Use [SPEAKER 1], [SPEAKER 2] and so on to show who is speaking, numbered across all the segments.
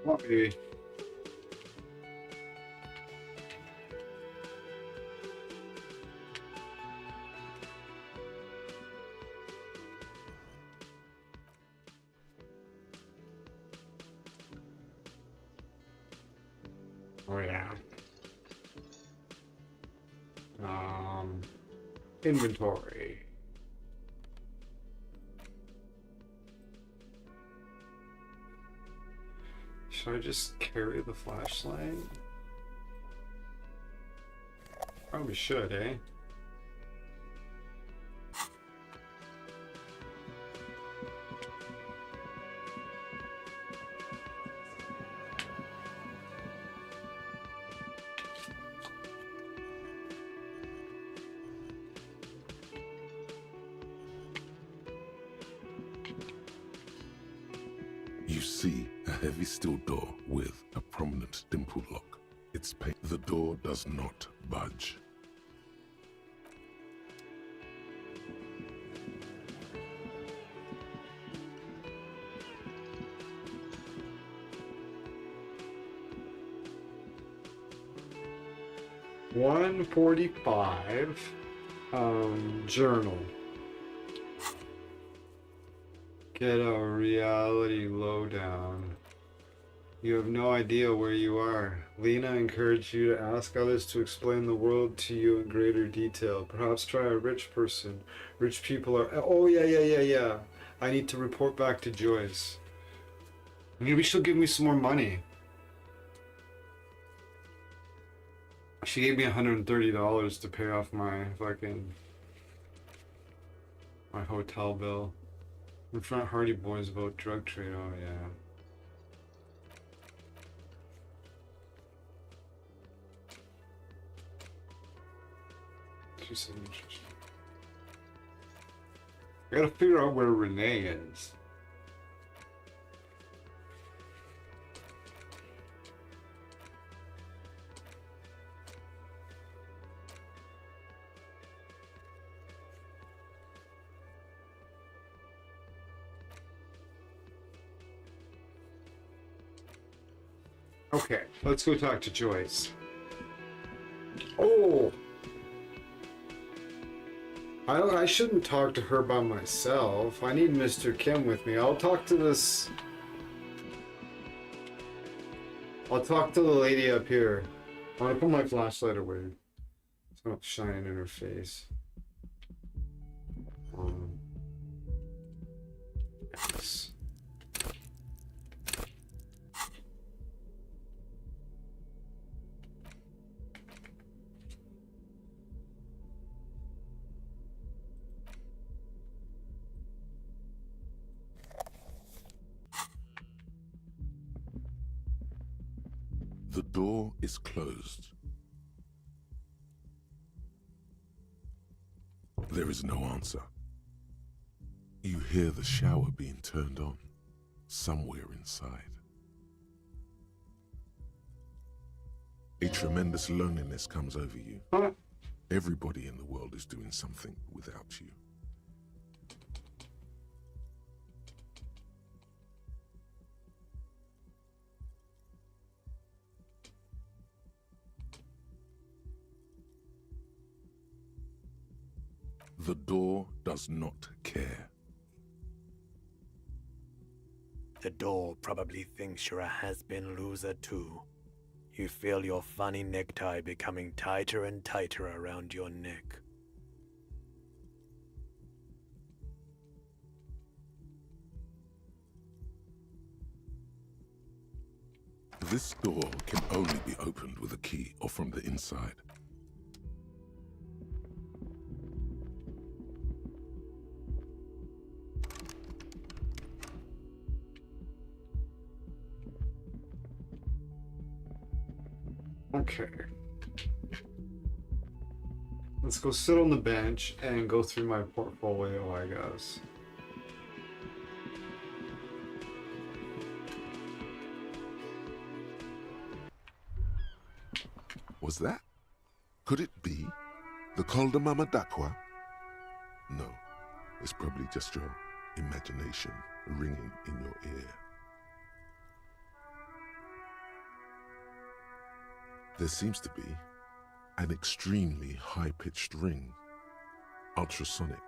[SPEAKER 1] What, baby? Oh yeah. Um, Inventory. Should I just carry the flashlight? Probably should, eh?
[SPEAKER 2] You see a heavy steel door with a prominent dimple lock. The door does not budge.
[SPEAKER 1] $145. Journal. Get a reality lowdown. You have no idea where you are. Lena encouraged you to ask others to explain the world to you in greater detail. Perhaps try a rich person. Rich people are... Oh, yeah. I need to report back to Joyce. Maybe she'll give me some more money. She gave me $130 to pay off my my hotel bill. In front Hardy Boys about drug trade. Oh yeah. She said interesting. I gotta figure out where Renee is. Okay, let's go talk to Joyce. Oh! I shouldn't talk to her by myself. I need Mr. Kim with me. I'll talk to the lady up here. I'm gonna put my flashlight away. It's not shining in her face. Yes.
[SPEAKER 2] The door is closed. There is no answer. You hear the shower being turned on somewhere inside. A tremendous loneliness comes over you. Everybody in the world is doing something without you. The door does not care.
[SPEAKER 3] The door probably thinks you're a has-been loser too. You feel your funny necktie becoming tighter and tighter around your neck.
[SPEAKER 2] This door can only be opened with a key or from the inside.
[SPEAKER 1] Okay. Let's go sit on the bench and go through my portfolio, I guess.
[SPEAKER 2] Was that? Could it be the Col de Mama Dakwa? No, It's probably just your imagination ringing in your ear. There seems to be an extremely high-pitched ring. Ultrasonic.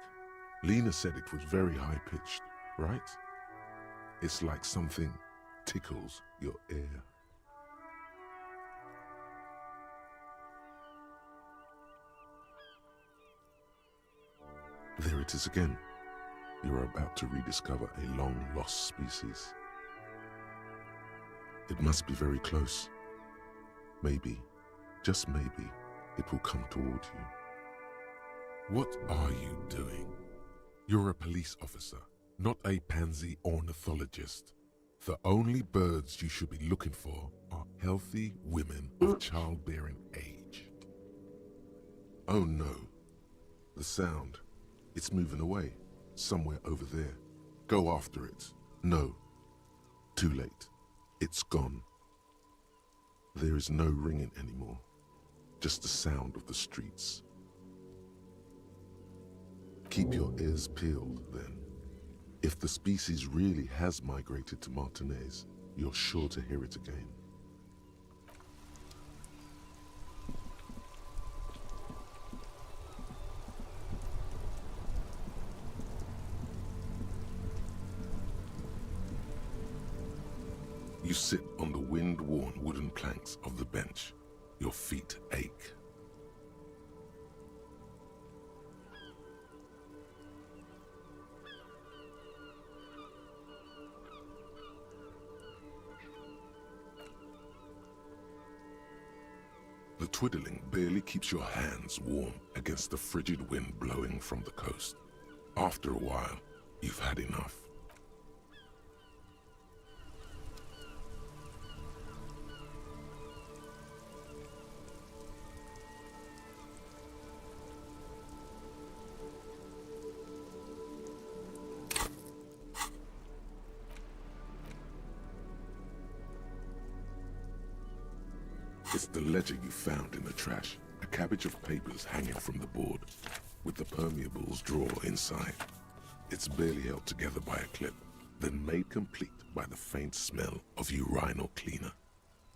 [SPEAKER 2] Lena said it was very high-pitched, right? It's like something tickles your ear. There it is again. You're about to rediscover a long-lost species. It must be very close. Maybe, just maybe, it will come toward you. What are you doing? You're a police officer, not a pansy ornithologist. The only birds you should be looking for are healthy women of childbearing age. Oh no, the sound. It's moving away, somewhere over there. Go after it. No, too late. It's gone. There is no ringing anymore, just the sound of the streets. Keep your ears peeled, then. If the species really has migrated to Martinez, you're sure to hear it again. You sit on the wind-worn wooden planks of the bench. Your feet ache. The twiddling barely keeps your hands warm against the frigid wind blowing from the coast. After a while, you've had enough. It's the ledger you found in the trash, a cabbage of papers hanging from the board, with the permeables drawer inside. It's barely held together by a clip, then made complete by the faint smell of urinal cleaner.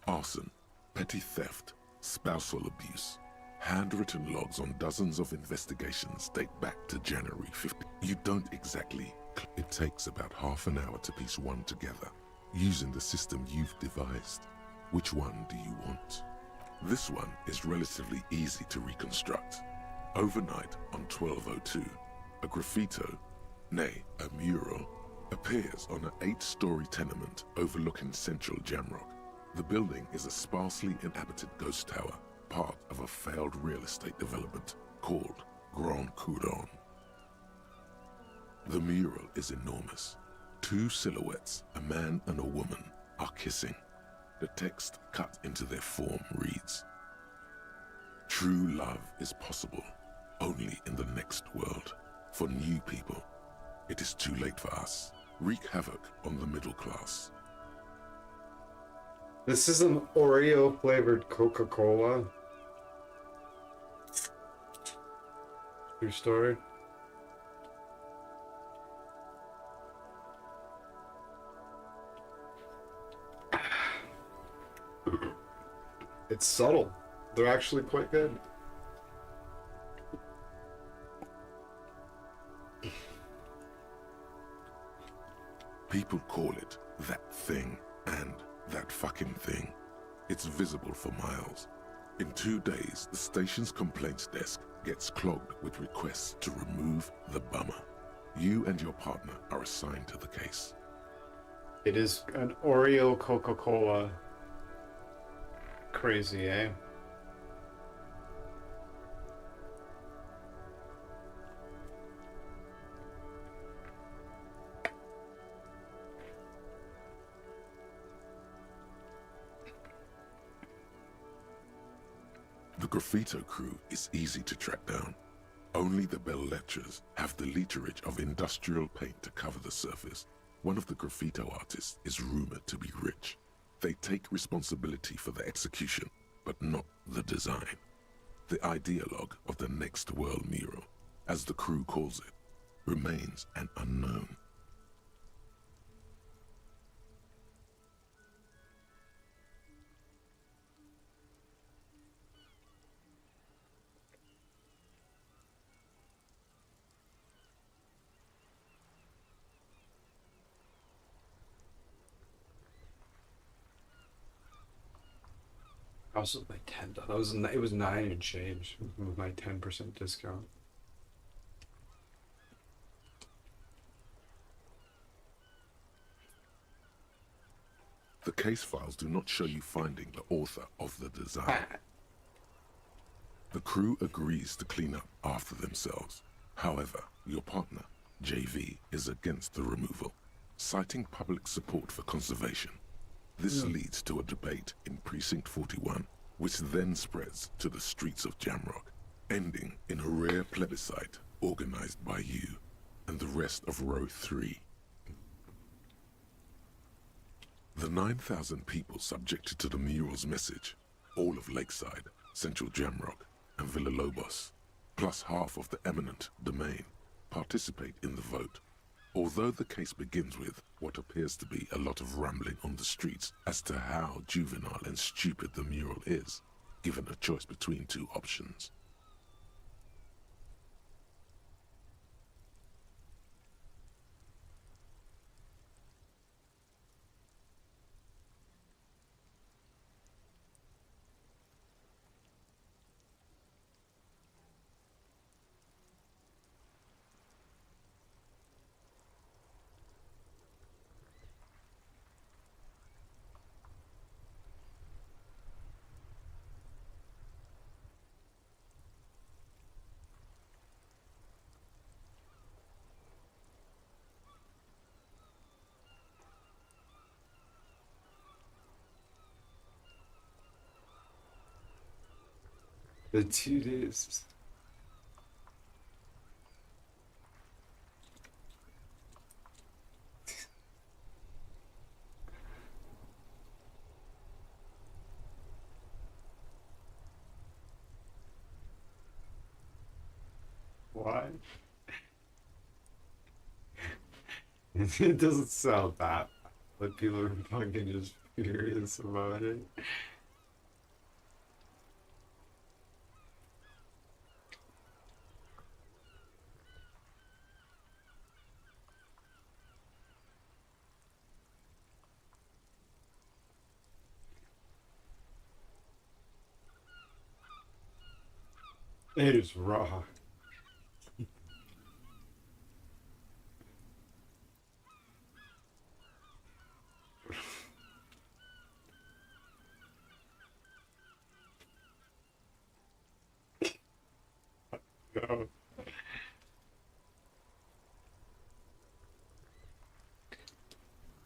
[SPEAKER 2] Arson, petty theft, spousal abuse, handwritten logs on dozens of investigations date back to January 50. You don't exactly. It takes about half an hour to piece one together, using the system you've devised. Which one do you want? This one is relatively easy to reconstruct. Overnight on 1202, a graffito, nay, a mural, appears on an 8-story tenement overlooking central Jamrock. The building is a sparsely inhabited ghost tower, part of a failed real estate development called Grand Couronne. The mural is enormous. 2 silhouettes, a man and a woman, are kissing. The text cut into their form reads, "True love is possible only in the next world. For new people, it is too late for us. Wreak havoc on the middle class."
[SPEAKER 1] This is an Oreo flavored Coca-Cola. True story. It's subtle. They're actually quite good.
[SPEAKER 2] People call it that thing and that fucking thing. It's visible for miles. In 2 days, the station's complaints desk gets clogged with requests to remove the bummer. You and your partner are assigned to the case.
[SPEAKER 1] It is an Oreo Coca-Cola. Crazy, eh?
[SPEAKER 2] The graffito crew is easy to track down. Only the bell lectures have the literage of industrial paint to cover the surface. One of the graffito artists is rumored to be rich. They take responsibility for the execution, but not the design. The ideologue of the next world mural, as the crew calls it. remains an unknown.
[SPEAKER 1] Also, my 10. That was it was 9 and change with my 10% discount.
[SPEAKER 2] The case files do not show you finding the author of the design. The crew agrees to clean up after themselves. However, your partner, JV, is against the removal, citing public support for conservation. This leads to a debate in Precinct 41, which then spreads to the streets of Jamrock, ending in a rare plebiscite organized by you and the rest of Row 3. The 9,000 people subjected to the mural's message, all of Lakeside, Central Jamrock, and Villalobos, plus half of the eminent domain, participate in the vote. Although the case begins with what appears to be a lot of rambling on the streets as to how juvenile and stupid the mural is, given a choice between two options.
[SPEAKER 1] The 2 days. Why? It doesn't sound that bad, but people are fucking just furious about it. It is raw. No.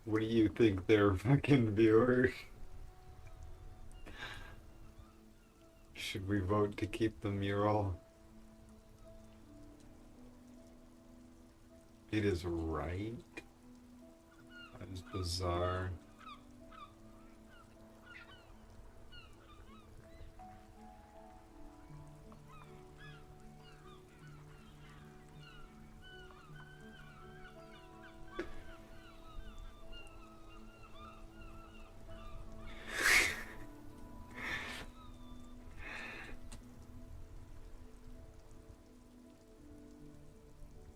[SPEAKER 1] What do you think they're fucking viewers? Should we vote to keep the mural? It is right. That is bizarre.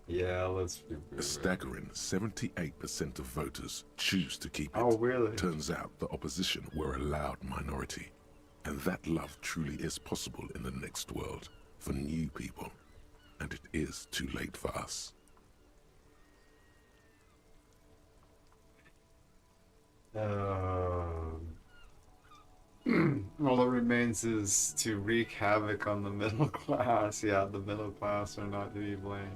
[SPEAKER 1] Yeah, let's be
[SPEAKER 2] A staggering 78% of voters choose to keep it.
[SPEAKER 1] Oh, really?
[SPEAKER 2] Turns out the opposition were a loud minority, and that love truly is possible in the next world for new people, and it is too late for us.
[SPEAKER 1] All that remains is to wreak havoc on the middle class. Yeah, the middle class are not to be blamed.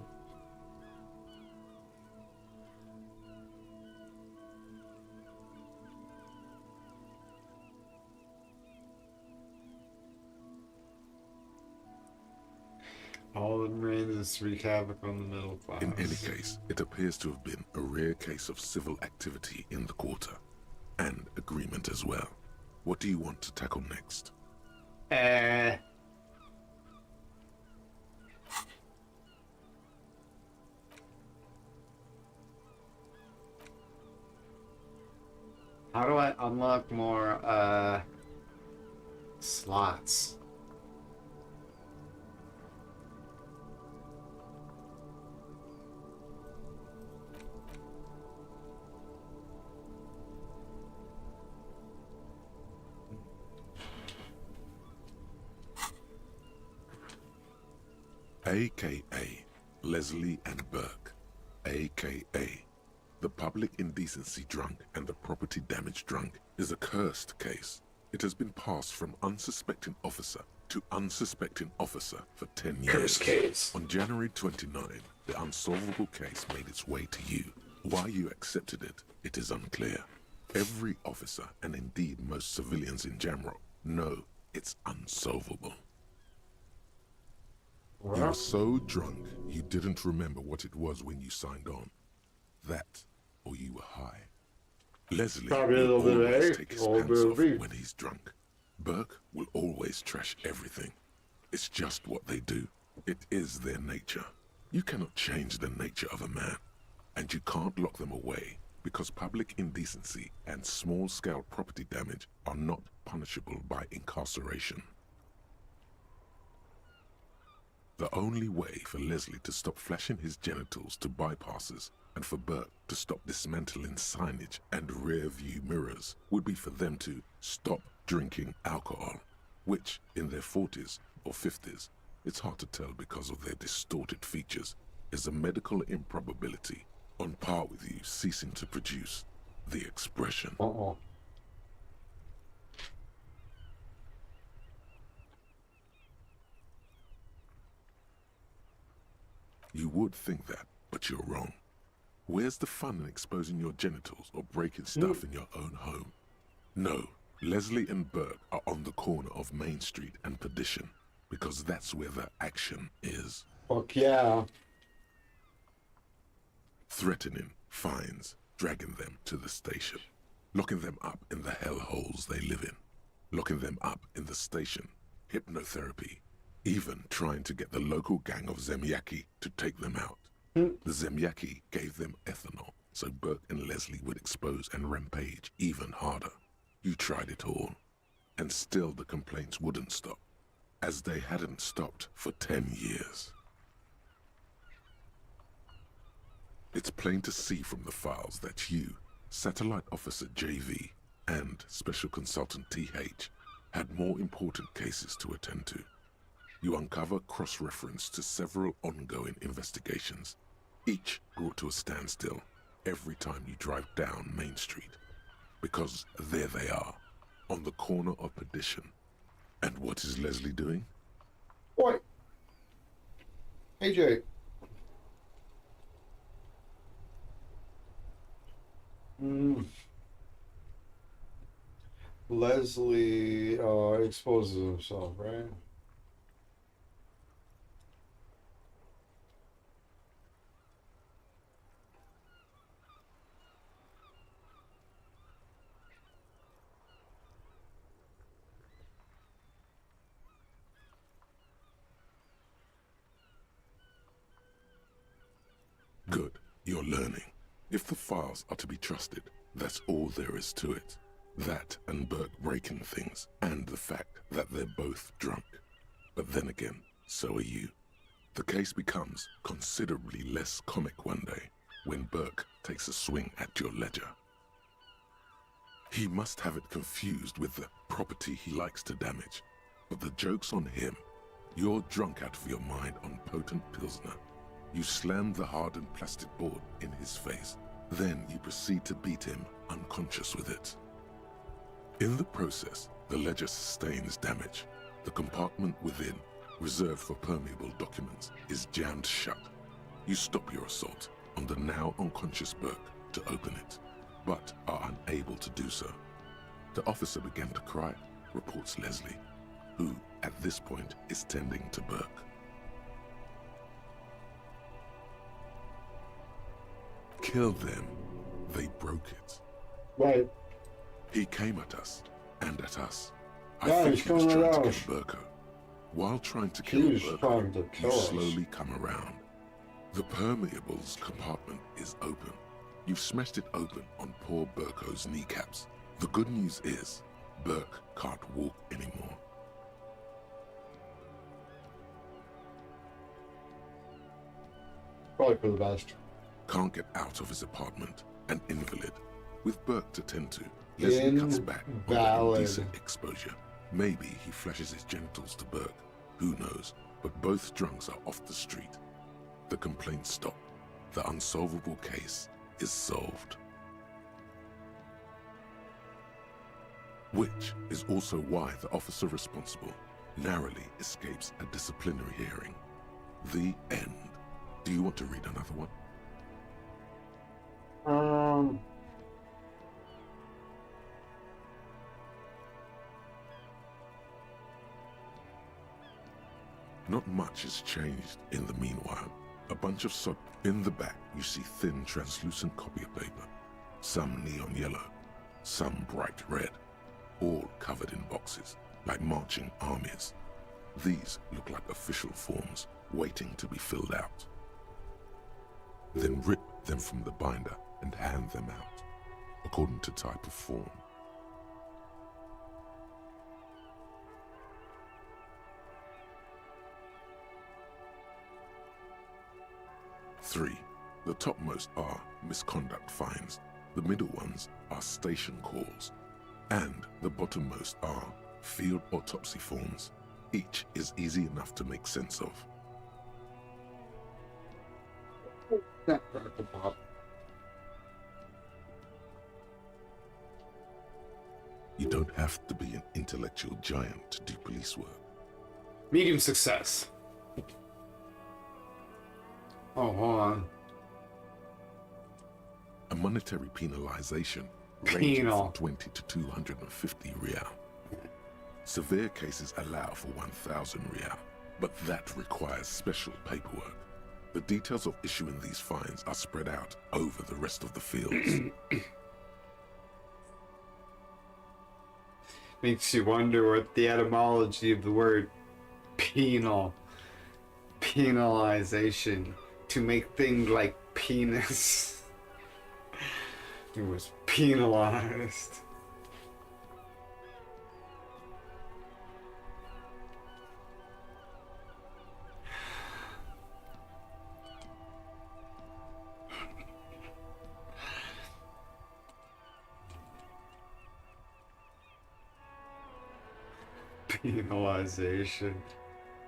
[SPEAKER 1] All that remains is to wreak havoc on the middle class.
[SPEAKER 2] In any case, it appears to have been a rare case of civil activity in the quarter, and agreement as well. What do you want to tackle next?
[SPEAKER 1] How do I unlock more slots?
[SPEAKER 2] AKA Leslie and Burke, AKA the public indecency drunk and the property damage drunk, is a cursed case. It has been passed from unsuspecting officer to unsuspecting officer for 10 years.
[SPEAKER 1] Cursed case.
[SPEAKER 2] On January 29, the unsolvable case made its way to you. Why you accepted it, it is unclear. Every officer, and indeed most civilians in Jamrock, know it's unsolvable. You were so drunk you didn't remember what it was when you signed on. That, or you were high. Leslie
[SPEAKER 1] Probably
[SPEAKER 2] will
[SPEAKER 1] a little bit of
[SPEAKER 2] always
[SPEAKER 1] A,
[SPEAKER 2] take his
[SPEAKER 1] a little
[SPEAKER 2] pants
[SPEAKER 1] bit of
[SPEAKER 2] off
[SPEAKER 1] B.
[SPEAKER 2] when he's drunk. Burke will always trash everything. It's just what they do. It is their nature. You cannot change the nature of a man, and you can't lock them away because public indecency and small-scale property damage are not punishable by incarceration. The only way for Leslie to stop flashing his genitals to bypassers and for Burke to stop dismantling signage and rear-view mirrors would be for them to stop drinking alcohol, which, in their 40s or 50s, it's hard to tell because of their distorted features, is a medical improbability on par with you ceasing to produce the expression.
[SPEAKER 1] Uh-oh.
[SPEAKER 2] You would think that, but you're wrong. Where's the fun in exposing your genitals or breaking stuff in your own home? No, Leslie and Burke are on the corner of Main Street and Perdition, because that's where the action is.
[SPEAKER 1] Fuck yeah.
[SPEAKER 2] Threatening, fines, dragging them to the station, locking them up in the hellholes they live in, locking them up in the station, hypnotherapy, even trying to get the local gang of Zemyaki to take them out. The Zemyaki gave them ethanol, so Burke and Leslie would expose and rampage even harder. You tried it all, and still the complaints wouldn't stop, as they hadn't stopped for 10 years. It's plain to see from the files that you, Satellite Officer JV, and Special Consultant TH had more important cases to attend to. You uncover cross-reference to several ongoing investigations, each brought to a standstill every time you drive down Main Street. Because there they are, on the corner of Perdition. And what is Leslie doing?
[SPEAKER 1] What? AJ. Leslie exposes himself, right?
[SPEAKER 2] Good, you're learning. If the files are to be trusted, that's all there is to it. That and Burke breaking things, and the fact that they're both drunk. But then again, so are you. The case becomes considerably less comic one day when Burke takes a swing at your ledger. He must have it confused with the property he likes to damage. But the joke's on him. You're drunk out of your mind on potent Pilsner. You slam the hardened plastic board in his face. Then you proceed to beat him unconscious with it. In the process, the ledger sustains damage. The compartment within, reserved for permeable documents, is jammed shut. You stop your assault on the now unconscious Burke to open it, but are unable to do so. The officer began to cry, reports Leslie, who, at this point, is tending to Burke. Kill them. They broke it.
[SPEAKER 1] Right.
[SPEAKER 2] He came at us, and at us. I
[SPEAKER 1] Yeah,
[SPEAKER 2] think
[SPEAKER 1] he's
[SPEAKER 2] he was
[SPEAKER 1] coming
[SPEAKER 2] trying
[SPEAKER 1] at
[SPEAKER 2] to
[SPEAKER 1] us.
[SPEAKER 2] kill Burko. While trying to
[SPEAKER 1] He
[SPEAKER 2] kill
[SPEAKER 1] was
[SPEAKER 2] Burko,
[SPEAKER 1] trying to
[SPEAKER 2] you
[SPEAKER 1] kill us.
[SPEAKER 2] slowly come around. The permeables compartment is open. You've smashed it open on poor Burko's kneecaps. The good news is, Burke can't walk anymore.
[SPEAKER 1] Probably for the best.
[SPEAKER 2] Can't get out of his apartment, an invalid. With Burke to tend to, Leslie cuts back on the
[SPEAKER 1] Invalid.
[SPEAKER 2] indecent exposure. Maybe he flashes his genitals to Burke. Who knows? But both drunks are off the street. The complaints stop. The unsolvable case is solved. Which is also why the officer responsible narrowly escapes a disciplinary hearing. The end. Do you want to read another one? Not much has changed in the meanwhile. A bunch of sod. In the back, you see thin, translucent copy of paper. Some neon yellow, some bright red, all covered in boxes, like marching armies. These look like official forms, waiting to be filled out. Then rip them from the binder and hand them out, according to type of form. Three. The topmost are misconduct fines, the middle ones are station calls, and the bottommost are field autopsy forms. Each is easy enough to make sense of. You don't have to be an intellectual giant to do police work.
[SPEAKER 1] Medium success. Oh, hold on.
[SPEAKER 2] A monetary penalization ranging
[SPEAKER 1] Penal.
[SPEAKER 2] from 20 to 250 real. Severe cases allow for 1,000 real, but that requires special paperwork. The details of issuing these fines are spread out over the rest of the fields.
[SPEAKER 1] Makes you wonder what the etymology of the word penalization, to make things like penis. It was penalized. Penalization.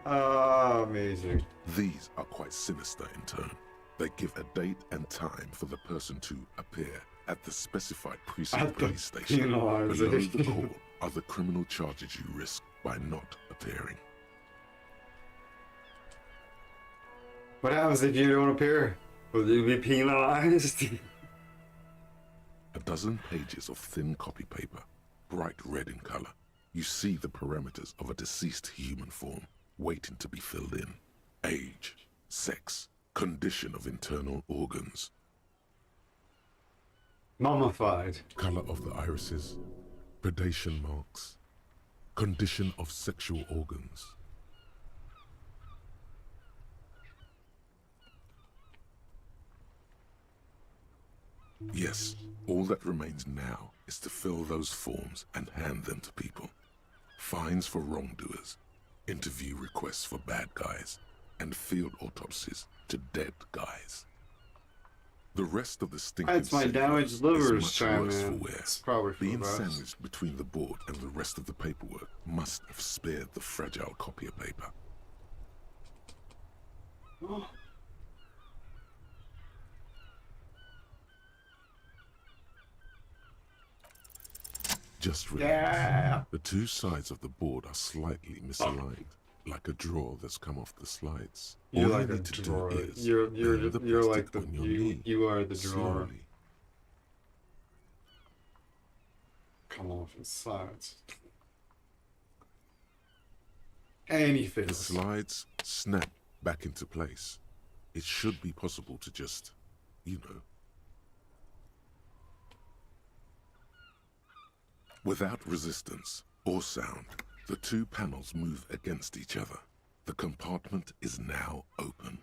[SPEAKER 1] Ah, amazing.
[SPEAKER 2] These are quite sinister in turn. They give a date and time for the person to appear at the specified precinct
[SPEAKER 1] At the
[SPEAKER 2] police station. Below the
[SPEAKER 1] penalization.
[SPEAKER 2] call are the criminal charges you risk by not appearing.
[SPEAKER 1] What happens if you don't appear? Will you be penalized?
[SPEAKER 2] A dozen pages of thin copy paper, bright red in color. You see the parameters of a deceased human form waiting to be filled in. Age, sex, condition of internal organs,
[SPEAKER 1] Mummified.
[SPEAKER 2] color of the irises, predation marks, condition of sexual organs. Yes, all that remains now is to fill those forms and hand them to people. Fines for wrongdoers, interview requests for bad guys, and field autopsies to dead guys. The rest of the stinking
[SPEAKER 1] That's my
[SPEAKER 2] city
[SPEAKER 1] damaged
[SPEAKER 2] life is
[SPEAKER 1] livers
[SPEAKER 2] much
[SPEAKER 1] trying,
[SPEAKER 2] worse
[SPEAKER 1] man.
[SPEAKER 2] for wear.
[SPEAKER 1] It's probably for the
[SPEAKER 2] Being
[SPEAKER 1] best.
[SPEAKER 2] sandwiched between the board and the rest of the paperwork must have spared the fragile copy of paper. Just relax.
[SPEAKER 1] Yeah.
[SPEAKER 2] The two sides of the board are slightly misaligned, like a drawer that's come off the slides.
[SPEAKER 1] You're
[SPEAKER 2] All
[SPEAKER 1] like
[SPEAKER 2] you
[SPEAKER 1] a
[SPEAKER 2] need to
[SPEAKER 1] drawer.
[SPEAKER 2] do is
[SPEAKER 1] You're
[SPEAKER 2] bend the
[SPEAKER 1] you're like
[SPEAKER 2] plastic
[SPEAKER 1] the
[SPEAKER 2] on your
[SPEAKER 1] you
[SPEAKER 2] knee,
[SPEAKER 1] you are the drawer.
[SPEAKER 2] slowly.
[SPEAKER 1] Come off its sides. And he
[SPEAKER 2] The
[SPEAKER 1] fits.
[SPEAKER 2] slides snap back into place. It should be possible to just, you know. Without resistance or sound, the two panels move against each other. The compartment is now open.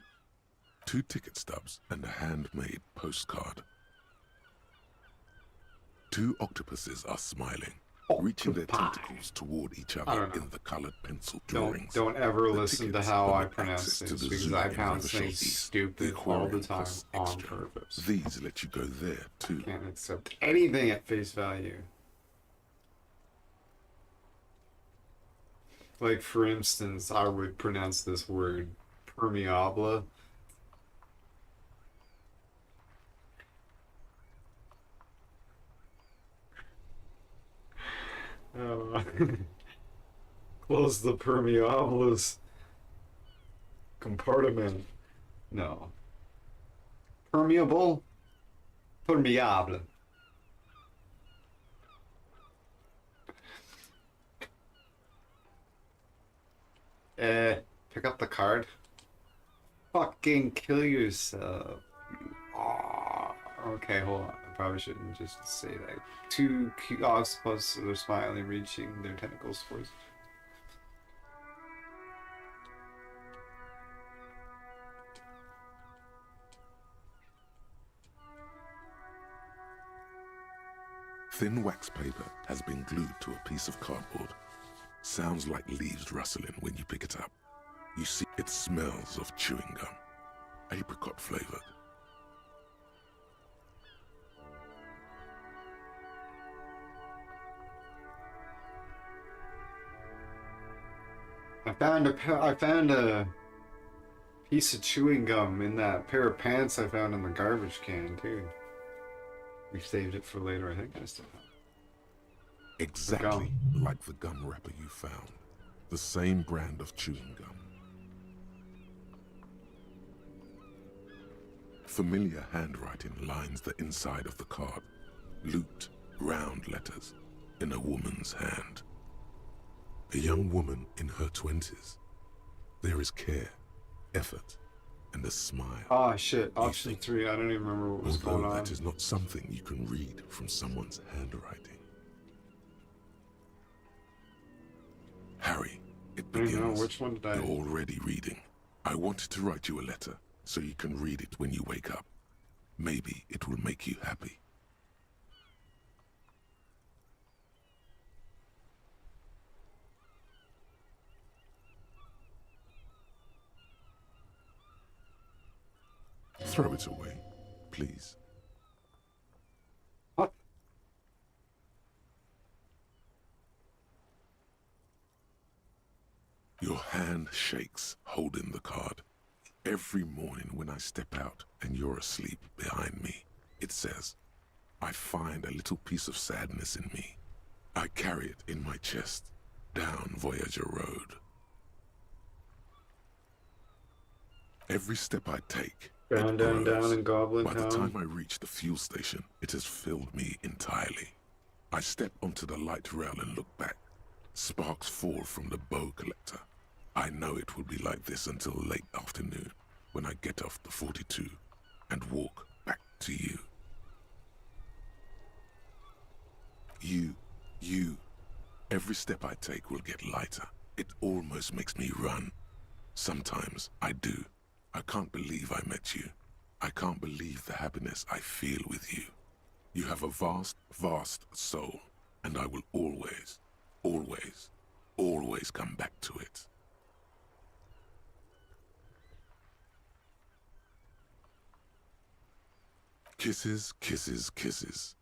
[SPEAKER 2] 2 ticket stubs and a handmade postcard. Two octopuses are smiling, reaching their tentacles toward each other in the colored pencil drawings.
[SPEAKER 1] Don't ever
[SPEAKER 2] The
[SPEAKER 1] listen to
[SPEAKER 2] tickets
[SPEAKER 1] how I
[SPEAKER 2] permit
[SPEAKER 1] pronounce
[SPEAKER 2] access to
[SPEAKER 1] things,
[SPEAKER 2] the
[SPEAKER 1] because
[SPEAKER 2] zoo
[SPEAKER 1] I
[SPEAKER 2] in
[SPEAKER 1] pronounce
[SPEAKER 2] Rivershell
[SPEAKER 1] things
[SPEAKER 2] East,
[SPEAKER 1] stupid
[SPEAKER 2] the
[SPEAKER 1] all the
[SPEAKER 2] aquarium
[SPEAKER 1] time
[SPEAKER 2] plus
[SPEAKER 1] on
[SPEAKER 2] extra.
[SPEAKER 1] purpose.
[SPEAKER 2] These let you go there too.
[SPEAKER 1] Can't accept anything at face value. Like, for instance, I would pronounce this word permeable. Oh. Close the permeables compartment. No. Permeable? Permeable. Pick up the card. Fucking kill yourself. Aw. Okay, hold on. I probably shouldn't just say that. Two octopuses are smiling, reaching their tentacles towards.
[SPEAKER 2] Thin wax paper has been glued to a piece of cardboard. Sounds like leaves rustling when you pick it up. You see it smells of chewing gum, apricot flavored.
[SPEAKER 1] I found a piece of chewing gum in that pair of pants I found in the garbage can too. We saved it for later, I think. I still have it.
[SPEAKER 2] Exactly like the gum wrapper you found. The same brand of chewing gum. Familiar handwriting lines the inside of the card. Looped, round letters in a woman's hand. A young woman in her 20s. There is care, effort, and a smile.
[SPEAKER 1] Ah, shit. Option 3. I don't even remember what was going on.
[SPEAKER 2] That is not something you can read from someone's handwriting. Harry, it begins.
[SPEAKER 1] I don't know, which one did I...
[SPEAKER 2] You're already reading. I wanted to write you a letter so you can read it when you wake up. Maybe it will make you happy. Throw it away, please.
[SPEAKER 1] What?
[SPEAKER 2] Your hand shakes, holding the card. Every morning when I step out and you're asleep behind me, it says, I find a little piece of sadness in me. I carry it in my chest, down Voyager Road. Every step I take,
[SPEAKER 1] Down, down, down in Goblin
[SPEAKER 2] By
[SPEAKER 1] Town.
[SPEAKER 2] the time I reach the fuel station, it has filled me entirely. I step onto the light rail and look back. Sparks fall from the bow collector. I know it will be like this until late afternoon, when I get off the 42 and walk back to you. You. Every step I take will get lighter. It almost makes me run. Sometimes I do. I can't believe I met you. I can't believe the happiness I feel with you. You have a vast, vast soul, and I will always, always, always come back to it. Kisses, kisses, kisses.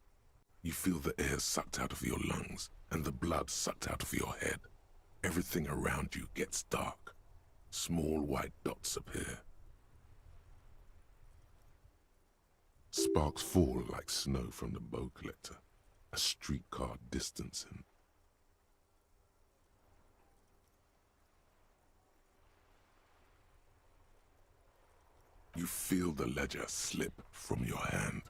[SPEAKER 2] You feel the air sucked out of your lungs and the blood sucked out of your head. Everything around you gets dark. Small white dots appear. Sparks fall like snow from the bow collector, a streetcar distancing. You feel the ledger slip from your hand.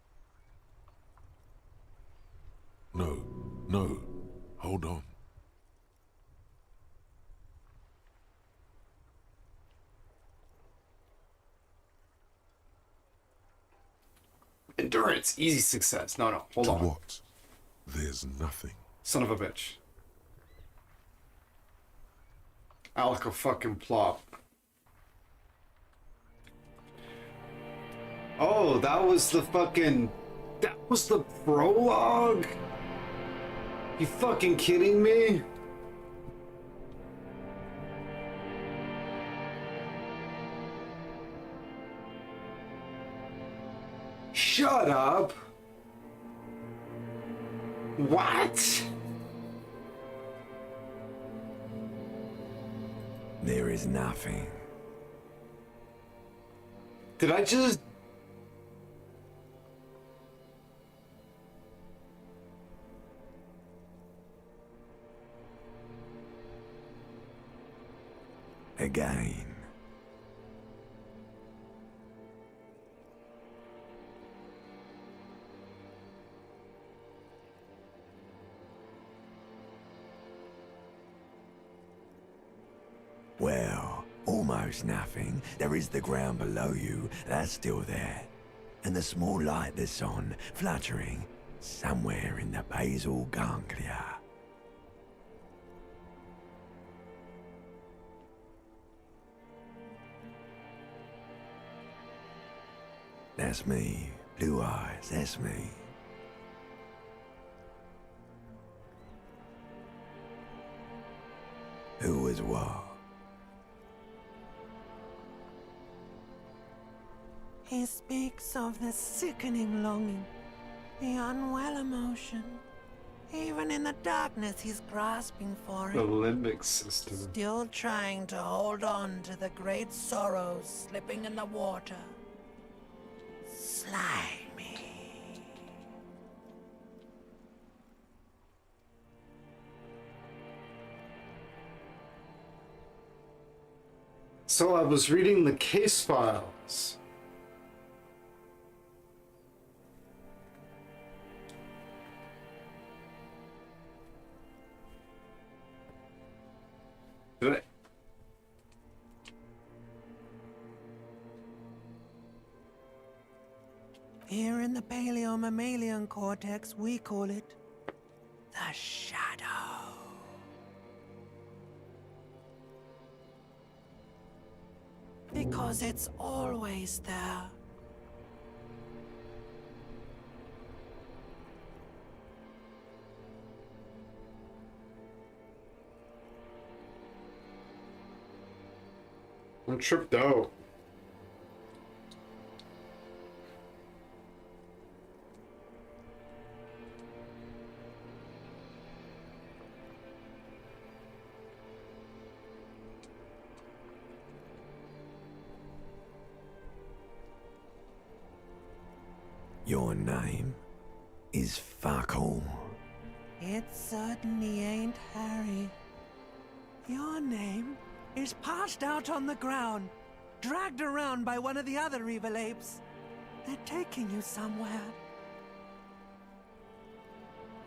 [SPEAKER 2] No, hold on.
[SPEAKER 1] Endurance, easy success. No, hold on.
[SPEAKER 2] To what? There's nothing.
[SPEAKER 1] Son of a bitch. Alka fucking plop. Oh, that was the fucking That was the prologue? You fucking kidding me? Shut up! What?
[SPEAKER 4] There is nothing.
[SPEAKER 1] Did I just...
[SPEAKER 4] Again. Well, almost nothing. There is the ground below you, that's still there. And the small light that's on, fluttering, somewhere in the basal ganglia. That's me. Blue eyes, that's me. Who was what?
[SPEAKER 5] He speaks of the sickening longing, the unwell emotion. Even in the darkness, he's grasping for
[SPEAKER 1] The
[SPEAKER 5] it,
[SPEAKER 1] limbic system.
[SPEAKER 5] still trying to hold on to the great sorrows slipping in the water. Slimy.
[SPEAKER 1] So I was reading the case files. Did I...
[SPEAKER 5] Here in the paleo-mammalian cortex, we call it the shadow. Because it's always there.
[SPEAKER 1] I'm tripped out.
[SPEAKER 4] Your name is fuck all.
[SPEAKER 5] It certainly ain't Harry. Your name is passed out on the ground, dragged around by one of the other evil apes. They're taking you somewhere.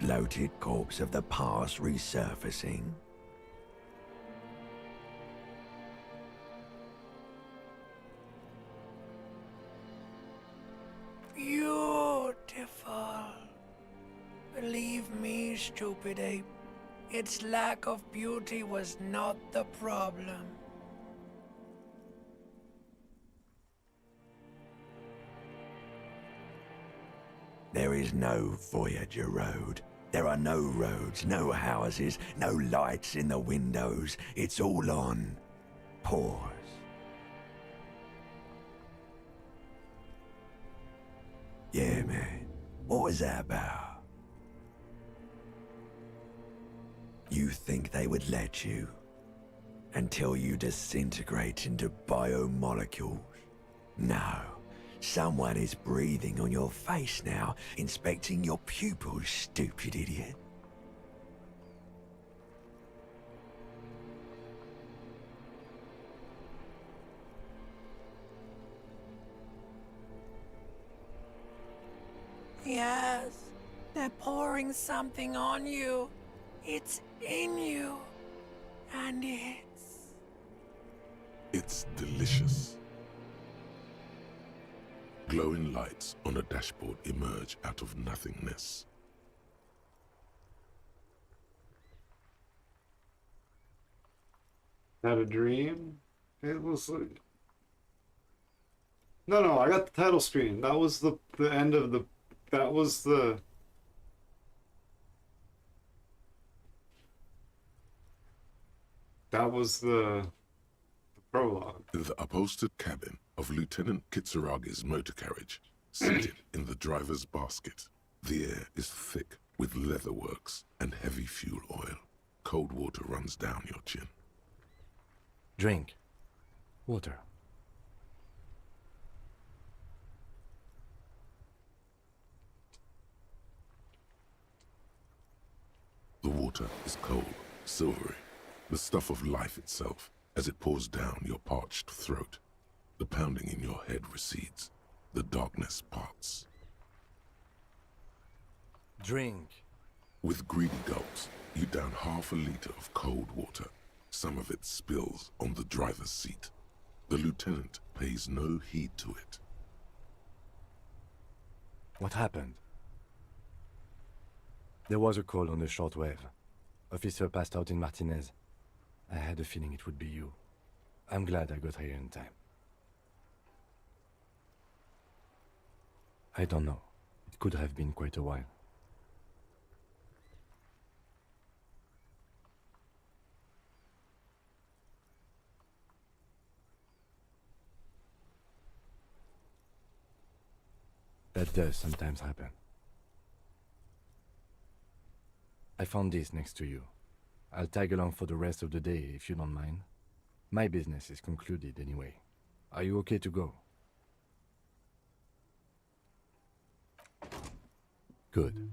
[SPEAKER 4] Bloated corpse of the past resurfacing.
[SPEAKER 5] Beautiful. Believe me, stupid ape, its lack of beauty was not the problem.
[SPEAKER 4] There is no Voyager Road. There are no roads, no houses, no lights in the windows. It's all on pause. Yeah, man. What was that about? You think they would let you? Until you disintegrate into biomolecules? No. Someone is breathing on your face now, inspecting your pupils, stupid idiot.
[SPEAKER 5] Yes, they're pouring something on you. It's in you. And
[SPEAKER 2] It's delicious. Glowing lights on a dashboard emerge out of nothingness.
[SPEAKER 1] Had a dream? It was like... No, I got the title screen. That was the end of the That was the... That was the prologue.
[SPEAKER 2] The upholstered cabin of Lieutenant Kitsuragi's motor carriage, seated in the driver's basket. The air is thick with leatherworks and heavy fuel oil. Cold water runs down your chin.
[SPEAKER 6] Drink. Water.
[SPEAKER 2] The water is cold, silvery, the stuff of life itself, as it pours down your parched throat. The pounding in your head recedes. The darkness parts.
[SPEAKER 6] Drink.
[SPEAKER 2] With greedy gulps, you down half a liter of cold water. Some of it spills on the driver's seat. The lieutenant pays no heed to it.
[SPEAKER 6] What happened? There was a call on the shortwave. Officer passed out in Martinez. I had a feeling it would be you. I'm glad I got here in time. I don't know. It could have been quite a while. That does sometimes happen. I found this next to you. I'll tag along for the rest of the day if you don't mind. My business is concluded anyway. Are you okay to go? Good.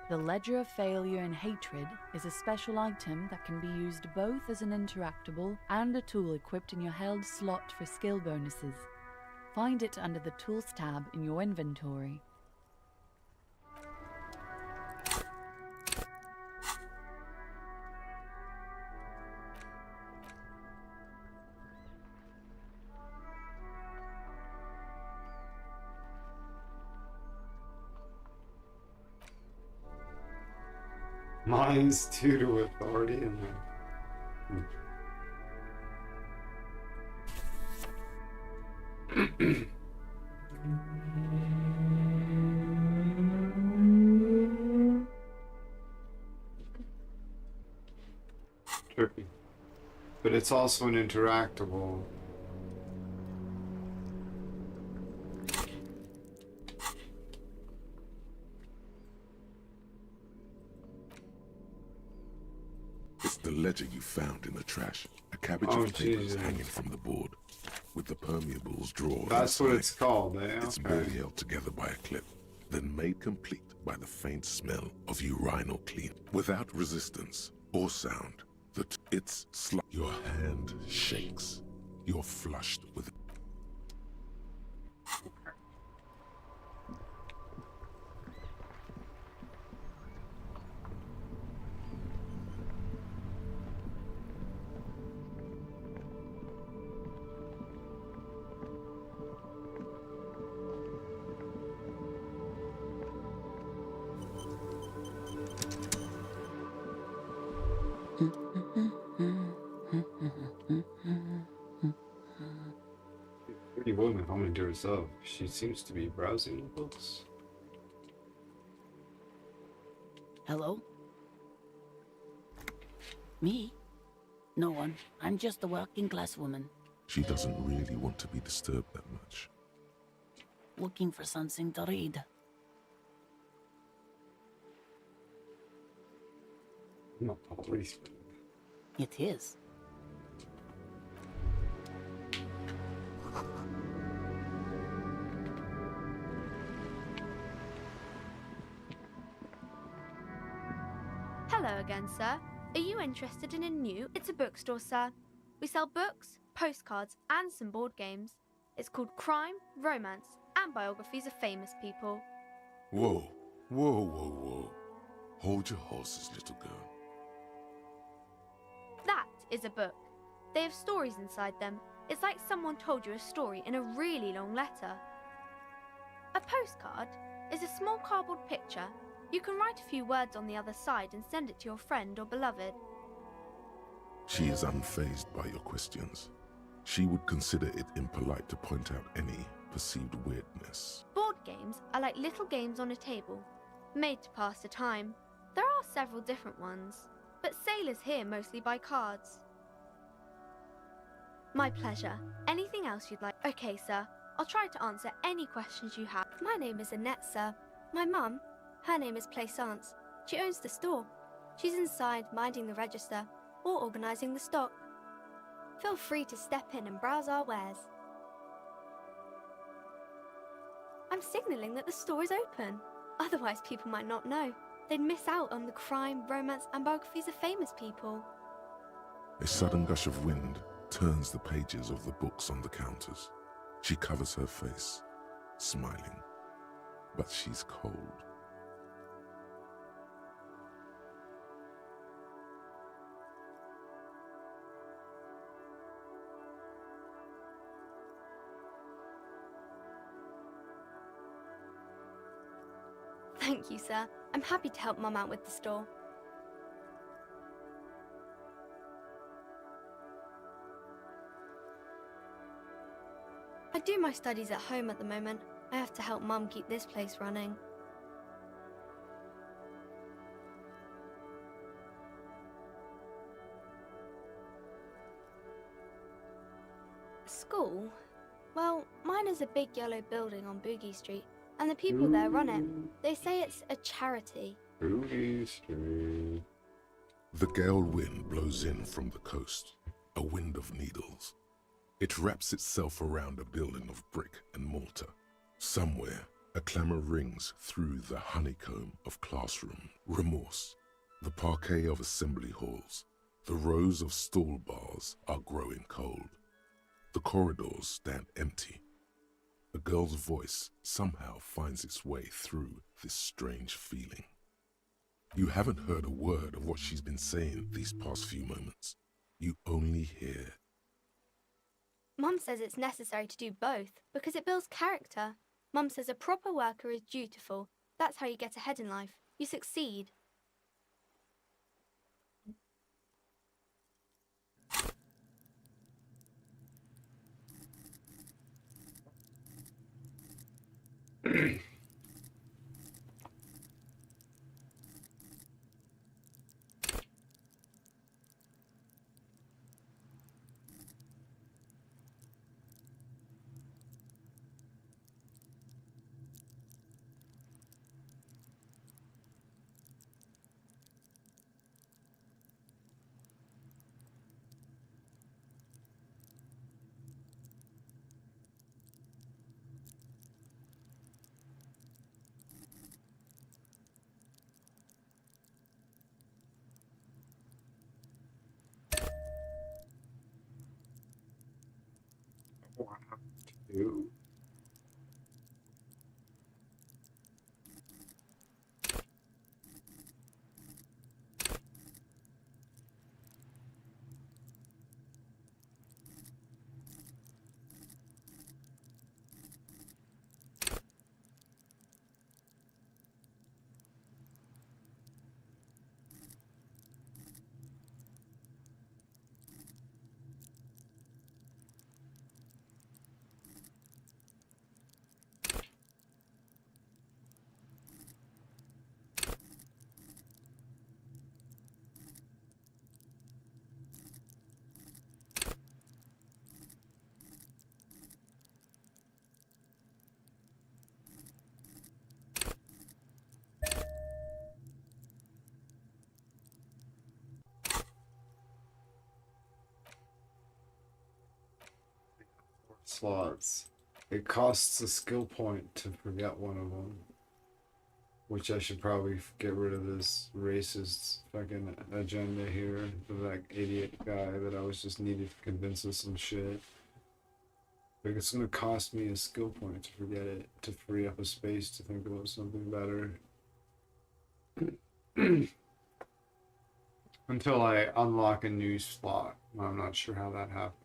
[SPEAKER 7] The Ledger of Failure and Hatred is a special item that can be used both as an interactable and a tool equipped in your held slot for skill bonuses. Find it under the Tools tab in your inventory.
[SPEAKER 1] Mine's 2 to authority and then... Trippy. But it's also an interactable.
[SPEAKER 2] It's the ledger you found in the trash. A cabbage
[SPEAKER 1] Oh,
[SPEAKER 2] of papers
[SPEAKER 1] Jesus.
[SPEAKER 2] hanging from the board, with the permeables drawn
[SPEAKER 1] That's
[SPEAKER 2] inside.
[SPEAKER 1] what it's called, eh?
[SPEAKER 2] It's
[SPEAKER 1] Okay.
[SPEAKER 2] barely held together by a clip, then made complete by the faint smell of urinal clean. Without resistance or sound, your hand shakes. You're flushed with...
[SPEAKER 1] Pretty woman humming to herself. She seems to be browsing the books.
[SPEAKER 8] Hello? Me? No one. I'm just a working class woman.
[SPEAKER 2] She doesn't really want to be disturbed that much.
[SPEAKER 8] Looking for something to read.
[SPEAKER 1] Not a policeman.
[SPEAKER 8] It is.
[SPEAKER 9] Hello again, sir. Are you interested in a new... It's a bookstore, sir. We sell books, postcards, and some board games. It's called Crime, Romance, and Biographies of Famous People.
[SPEAKER 2] Whoa, whoa, whoa, whoa. Hold your horses, little girl.
[SPEAKER 9] That is a book. They have stories inside them. It's like someone told you a story in a really long letter. A postcard is a small cardboard picture. You can write a few words on the other side and send it to your friend or beloved.
[SPEAKER 2] She is unfazed by your questions. She would consider it impolite to point out any perceived weirdness.
[SPEAKER 9] Board games are like little games on a table, made to pass the time. There are several different ones, but sailors here mostly buy cards. My pleasure. Anything else you'd like? Okay, sir. I'll try to answer any questions you have.
[SPEAKER 10] My name is Annette, sir. My mum, her name is Plaisance. She owns the store. She's inside minding the register or organising the stock. Feel free to step in and browse our wares. I'm signalling that the store is open. Otherwise people might not know. They'd miss out on the crime, romance and biographies of famous people.
[SPEAKER 2] A sudden gush of wind turns the pages of the books on the counters. She covers her face, smiling, but she's cold.
[SPEAKER 10] Thank you, sir. I'm happy to help Mum out with the store. I do my studies at home at the moment. I have to help Mum keep this place running. School? Well, mine is a big yellow building on Boogie Street, and the people there run it. They say it's a charity.
[SPEAKER 1] Boogie Street.
[SPEAKER 2] The gale wind blows in from the coast, a wind of needles. It wraps itself around a building of brick and mortar. Somewhere, a clamour rings through the honeycomb of classroom. Remorse, the parquet of assembly halls, the rows of stall bars are growing cold. The corridors stand empty. A girl's voice somehow finds its way through this strange feeling. You haven't heard a word of what she's been saying these past few moments. You only hear.
[SPEAKER 10] Mum says it's necessary to do both because it builds character. Mum says a proper worker is dutiful. That's how you get ahead in life. You succeed.
[SPEAKER 1] Two. Slots. It costs a skill point to forget one of them. Which I should probably get rid of this racist fucking agenda here. That idiot guy that I was just needed to convince of some shit. Like it's gonna cost me a skill point to forget it, to free up a space to think about something better. Until I unlock a new slot. I'm not sure how that happens.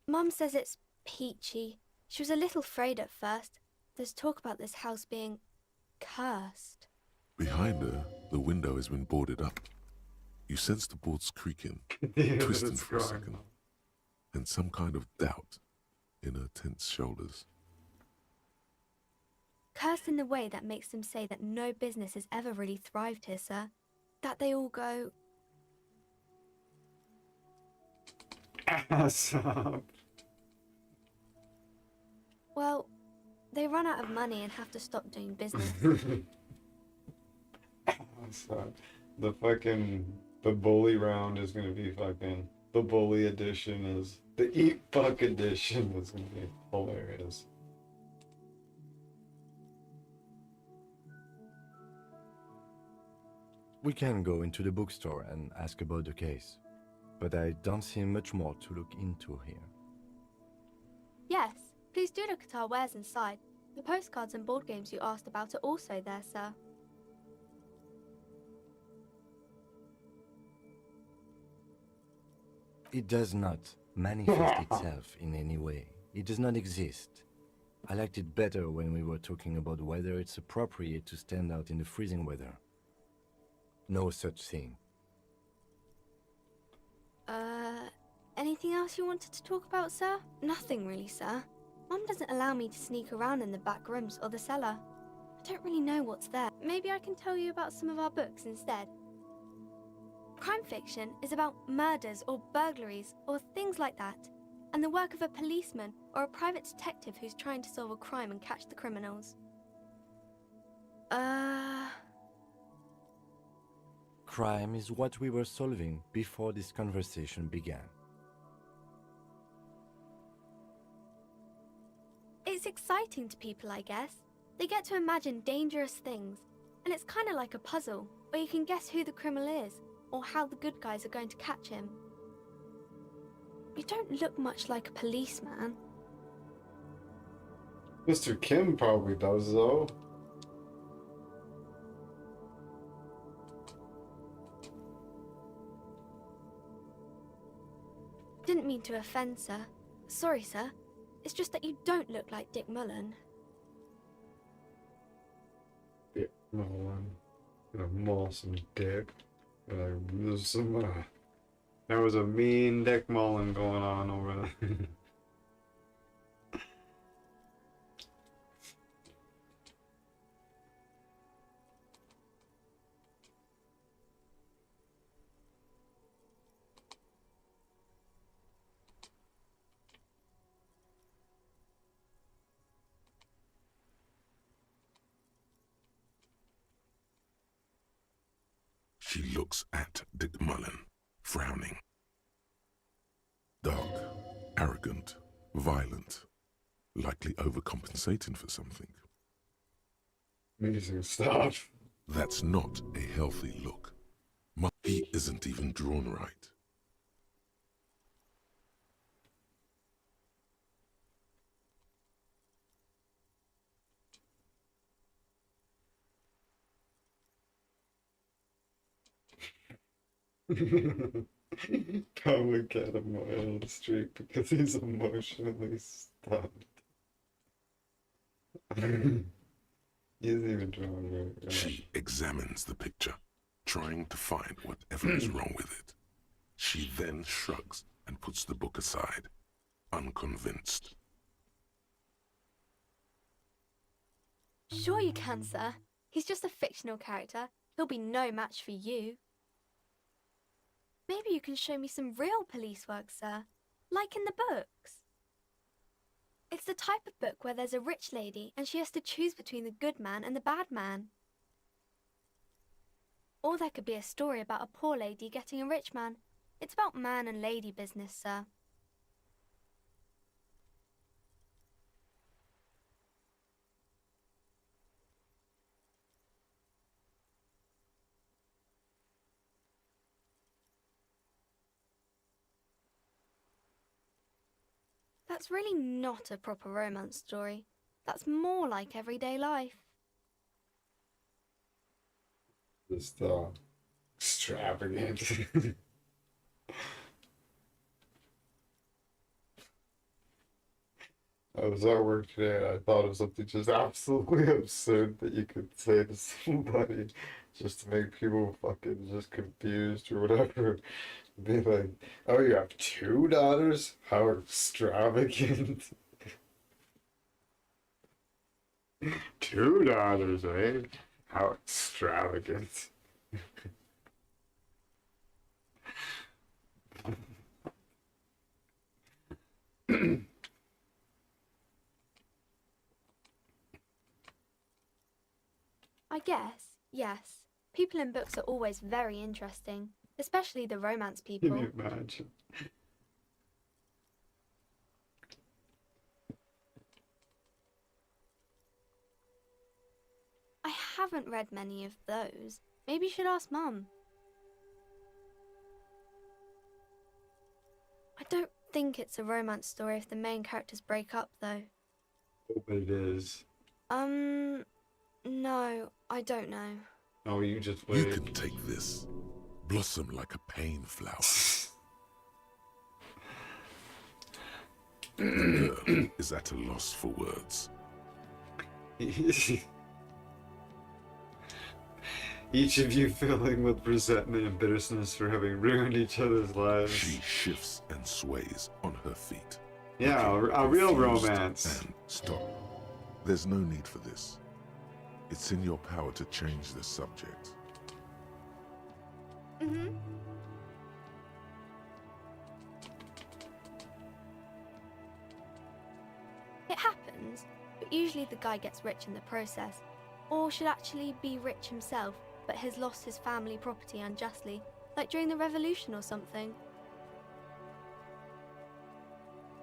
[SPEAKER 10] Mum says it's peachy. She was a little afraid at first. There's talk about this house being cursed.
[SPEAKER 2] Behind her, the window has been boarded up. You sense the boards creaking,
[SPEAKER 1] Yeah,
[SPEAKER 2] twisting
[SPEAKER 1] that's
[SPEAKER 2] for a
[SPEAKER 1] going
[SPEAKER 2] second,
[SPEAKER 1] on.
[SPEAKER 2] and some kind of doubt in her tense shoulders.
[SPEAKER 10] Cursed in the way that makes them say that no business has ever really thrived here, sir. That they all go,
[SPEAKER 1] Ass up.
[SPEAKER 10] well, they run out of money and have to stop doing business.
[SPEAKER 1] Ass up. The bully round is gonna be fucking. The bully edition is. The eat fuck edition is gonna be hilarious.
[SPEAKER 6] We can go into the bookstore and ask about the case, but I don't see much more to look into here.
[SPEAKER 10] Yes, please do look at our wares inside. The postcards and board games you asked about are also there, sir.
[SPEAKER 6] It does not manifest itself in any way. It does not exist. I liked it better when we were talking about whether it's appropriate to stand out in the freezing weather. No such thing.
[SPEAKER 10] Anything else you wanted to talk about, sir? Nothing really, sir. Mum doesn't allow me to sneak around in the back rooms or the cellar. I don't really know what's there. Maybe I can tell you about some of our books instead. Crime fiction is about murders or burglaries or things like that, and the work of a policeman or a private detective who's trying to solve a crime and catch the criminals.
[SPEAKER 6] Crime is what we were solving before this conversation began.
[SPEAKER 10] It's exciting to people, I guess. They get to imagine dangerous things, and it's kind of like a puzzle, where you can guess who the criminal is, or how the good guys are going to catch him. You don't look much like a policeman.
[SPEAKER 1] Mr. Kim probably does, though.
[SPEAKER 10] Didn't mean to offend, sir. Sorry, sir. It's just that you don't look like Dick Mullen.
[SPEAKER 1] Dick Mullen. Gonna maul some dick. There's some, there was a mean Dick Mullen going on over there.
[SPEAKER 2] She looks at Dick Mullen, frowning. Dark, arrogant, violent, likely overcompensating for something.
[SPEAKER 1] Amazing stuff.
[SPEAKER 2] That's not a healthy look. He isn't even drawn right.
[SPEAKER 1] Come and get him on the street because he's emotionally stunned. He isn't even drawing right.
[SPEAKER 2] She examines the picture, trying to find whatever is wrong with it. She then shrugs and puts the book aside, unconvinced.
[SPEAKER 10] Sure you can, sir. He's just a fictional character. He'll be no match for you. Maybe you can show me some real police work, sir. Like in the books. It's the type of book where there's a rich lady and she has to choose between the good man and the bad man. Or there could be a story about a poor lady getting a rich man. It's about man and lady business, sir. That's really not a proper romance story. That's more like everyday life.
[SPEAKER 1] Just extravagant. I was at work today and I thought of something just absolutely absurd that you could say to somebody just to make people fucking just confused or whatever. Be like, oh, you have two daughters? How extravagant. Two daughters, eh? How extravagant.
[SPEAKER 10] I guess, yes. People in books are always very interesting, especially the romance people.
[SPEAKER 1] Can you imagine?
[SPEAKER 10] I haven't read many of those. Maybe you should ask Mum. I don't think it's a romance story if the main characters break up, though.
[SPEAKER 1] Oh, but it is.
[SPEAKER 10] No, I don't know.
[SPEAKER 1] Oh, you just
[SPEAKER 2] You
[SPEAKER 1] wait.
[SPEAKER 2] can take this. Blossom like a pain flower. The girl is at a loss for words.
[SPEAKER 1] Each of you filling with resentment and bitterness for having ruined each other's lives.
[SPEAKER 2] She shifts and sways on her feet.
[SPEAKER 1] Yeah,
[SPEAKER 2] looking
[SPEAKER 1] a real
[SPEAKER 2] confused
[SPEAKER 1] romance.
[SPEAKER 2] And stop. There's no need for this. It's in your power to change the subject.
[SPEAKER 10] Mm-hmm. It happens, but usually the guy gets rich in the process, or should actually be rich himself, but has lost his family property unjustly, like during the revolution or something.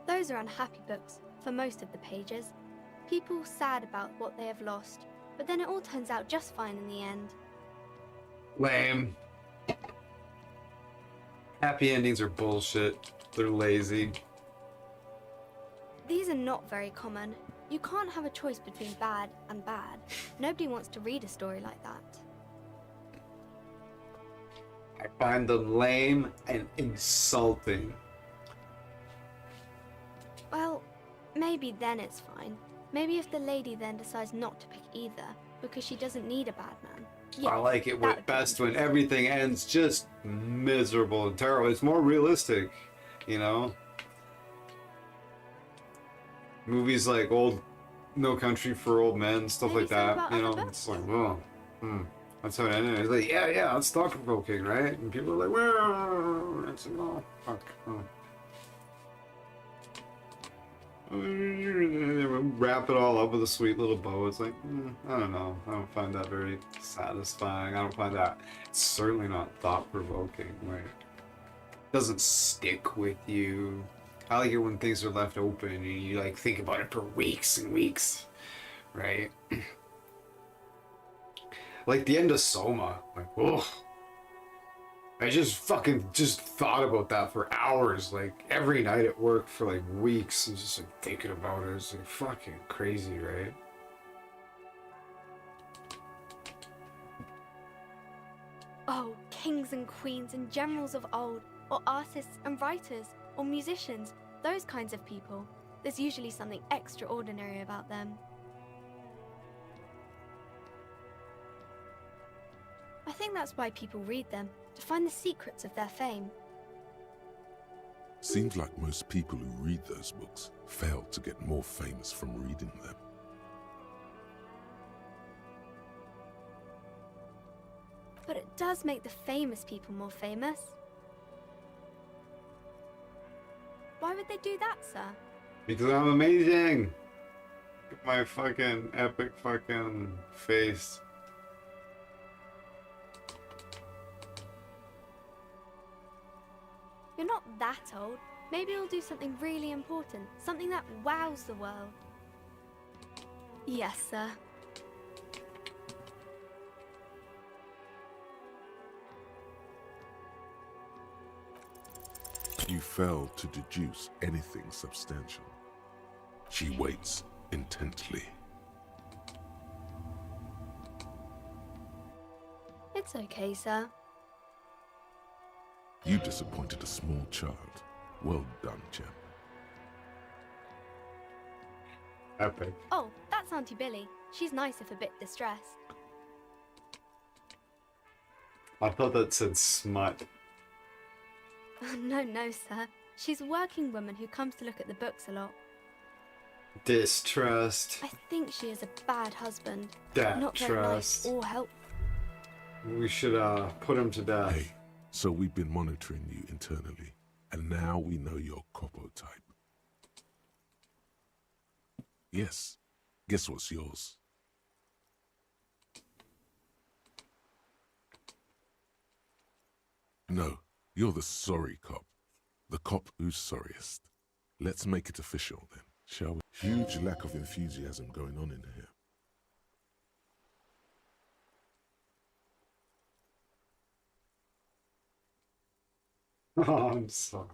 [SPEAKER 10] Those are unhappy books, for most of the pages. People sad about what they have lost, but then it all turns out just fine in the end.
[SPEAKER 1] Lame. Happy endings are bullshit. They're lazy.
[SPEAKER 10] These are not very common. You can't have a choice between bad and bad. Nobody wants to read a story like that.
[SPEAKER 1] I find them lame and insulting.
[SPEAKER 10] Well, maybe then it's fine. Maybe if the lady then decides not to pick either, because she doesn't need a bad man.
[SPEAKER 1] I like it
[SPEAKER 10] that
[SPEAKER 1] when
[SPEAKER 10] would be
[SPEAKER 1] best when
[SPEAKER 10] interesting.
[SPEAKER 1] everything ends just miserable and terrible. It's more realistic, you know? Movies like No Country for Old Men, stuff
[SPEAKER 10] Maybe
[SPEAKER 1] like
[SPEAKER 10] some
[SPEAKER 1] that,
[SPEAKER 10] about
[SPEAKER 1] you
[SPEAKER 10] other
[SPEAKER 1] know?
[SPEAKER 10] books.
[SPEAKER 1] It's like, oh, that's how it ended. It's like, yeah, it's thought-provoking, right? And people are like, well, it's like, oh, fuck. Oh. Wrap it all up with a sweet little bow. It's like, I don't know. I don't find that very satisfying. I don't find that. It's certainly not thought-provoking. Like, it doesn't stick with you. I like it when things are left open and you like think about it for weeks and weeks, right? Like the end of Soma. Like, oh. I just thought about that for hours, like every night at work for like weeks, and just like thinking about it. It's like fucking crazy, right?
[SPEAKER 10] Oh, kings and queens and generals of old, or artists and writers, or musicians, those kinds of people. There's usually something extraordinary about them. I think that's why people read them, to find the secrets of their fame.
[SPEAKER 2] Seems like most people who read those books fail to get more famous from reading them.
[SPEAKER 10] But it does make the famous people more famous. Why would they do that, sir?
[SPEAKER 1] Because I'm amazing. Look at my fucking epic fucking face.
[SPEAKER 10] You're not that old. Maybe you'll do something really important, something that wows the world. Yes, sir.
[SPEAKER 2] You fail to deduce anything substantial. She waits intently.
[SPEAKER 10] It's okay, sir.
[SPEAKER 2] You disappointed a small child. Well done, champ.
[SPEAKER 1] Epic.
[SPEAKER 10] Oh, that's Auntie Billy. She's nice if a bit distressed.
[SPEAKER 1] I thought that said smut.
[SPEAKER 10] Oh, no, no, sir. She's a working woman who comes to look at the books a lot.
[SPEAKER 1] Distrust.
[SPEAKER 10] I think she is a bad husband.
[SPEAKER 1] That
[SPEAKER 10] Not very nice
[SPEAKER 1] trust.
[SPEAKER 10] or helpful.
[SPEAKER 1] We should put him to death.
[SPEAKER 2] Hey, so we've been monitoring you internally, and now we know your Copo type. Yes. Guess what's yours? No, you're the sorry cop. The cop who's sorriest. Let's make it official then, shall we? Huge lack of enthusiasm going on in here.
[SPEAKER 1] Oh, I'm sorry.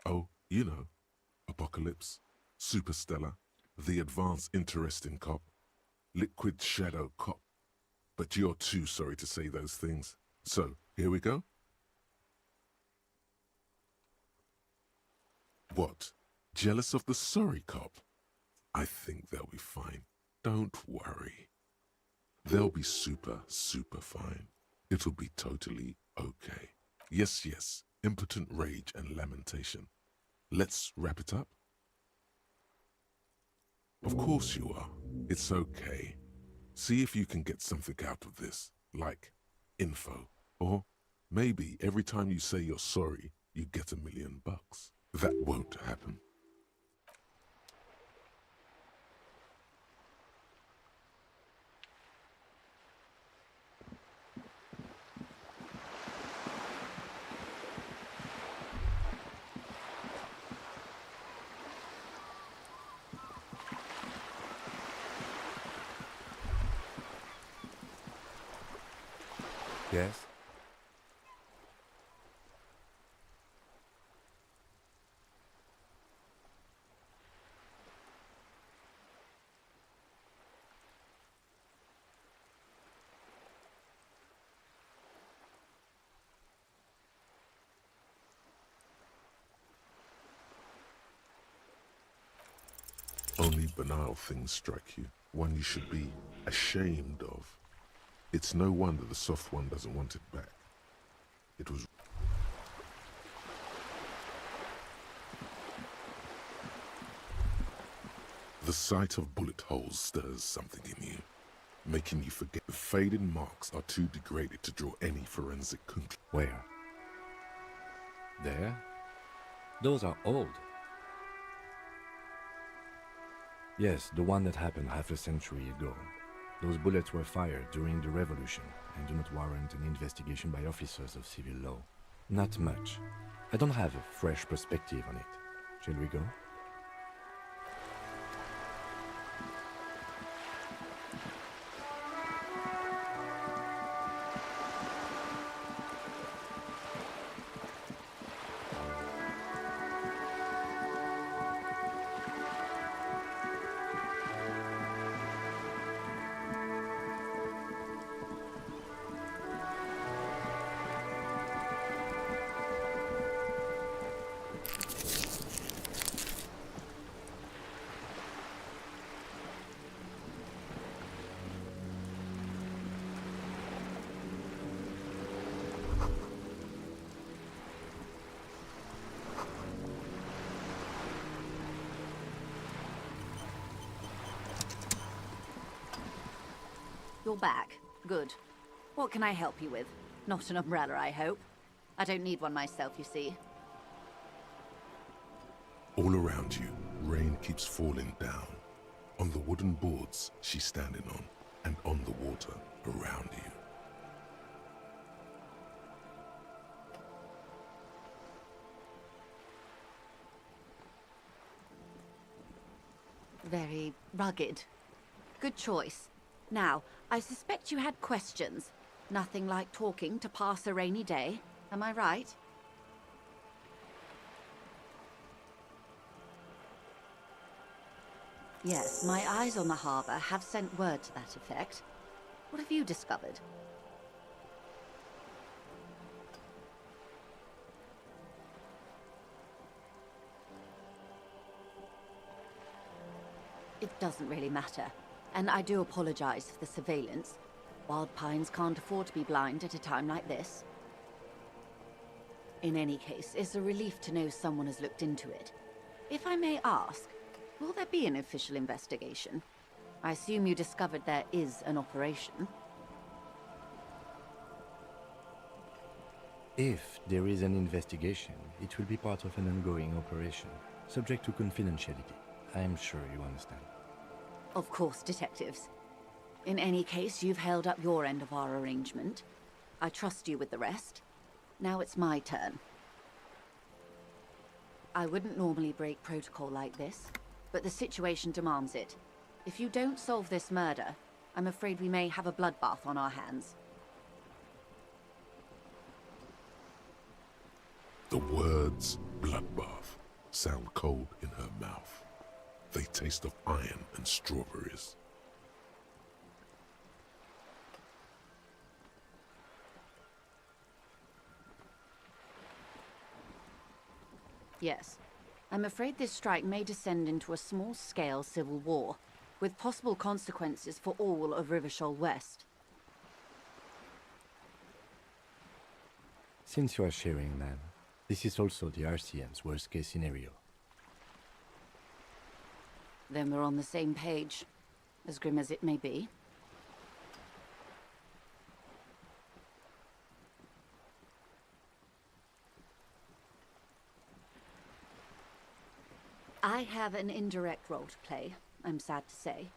[SPEAKER 2] Oh, you know, Apocalypse, Superstellar, the advanced interesting cop, liquid shadow cop. But you're too sorry to say those things. So, here we go? What? Jealous of the sorry cop? I think they'll be fine. Don't worry. They'll be super, super fine. It'll be totally okay. Yes, yes, impotent rage and lamentation. Let's wrap it up? Of course you are. It's okay. See if you can get something out of this, like info. Or maybe every time you say you're sorry, you get $1 million. That won't happen.
[SPEAKER 6] Yes?
[SPEAKER 2] Only banal things strike you, one you should be ashamed of. It's no wonder the soft one doesn't want it back. It was... The sight of bullet holes stirs something in you, making you forget the faded marks are too degraded to draw any forensic conclusion.
[SPEAKER 6] Where? There? Those are old. Yes, the one that happened half a century ago. Those bullets were fired during the revolution and do not warrant an investigation by officers of civil law. Not much. I don't have a fresh perspective on it. Shall we go?
[SPEAKER 8] You're back. Good. What can I help you with? Not an umbrella, I hope. I don't need one myself, you see.
[SPEAKER 2] All around you, rain keeps falling down. On the wooden boards she's standing on, and on the water around you.
[SPEAKER 8] Very rugged. Good choice. Now, I suspect you had questions. Nothing like talking to pass a rainy day. Am I right? Yes, my eyes on the harbour have sent word to that effect. What have you discovered? It doesn't really matter. And I do apologize for the surveillance. Wild Pines can't afford to be blind at a time like this. In any case, it's a relief to know someone has looked into it. If I may ask, will there be an official investigation? I assume you discovered there is an operation.
[SPEAKER 6] If there is an investigation, it will be part of an ongoing operation, subject to confidentiality. I am sure you understand.
[SPEAKER 8] Of course, detectives. In any case, you've held up your end of our arrangement. I trust you with the rest. Now it's my turn. I wouldn't normally break protocol like this, but the situation demands it. If you don't solve this murder, I'm afraid we may have a bloodbath on our hands.
[SPEAKER 2] The words bloodbath sound cold in her mouth. They taste of iron and strawberries.
[SPEAKER 8] Yes. I'm afraid this strike may descend into a small-scale civil war, with possible consequences for all of Rivershoal West.
[SPEAKER 6] Since you are sharing, ma'am, this is also the RCM's worst-case scenario.
[SPEAKER 8] Then we're on the same page, as grim as it may be. I have an indirect role to play, I'm sad to say.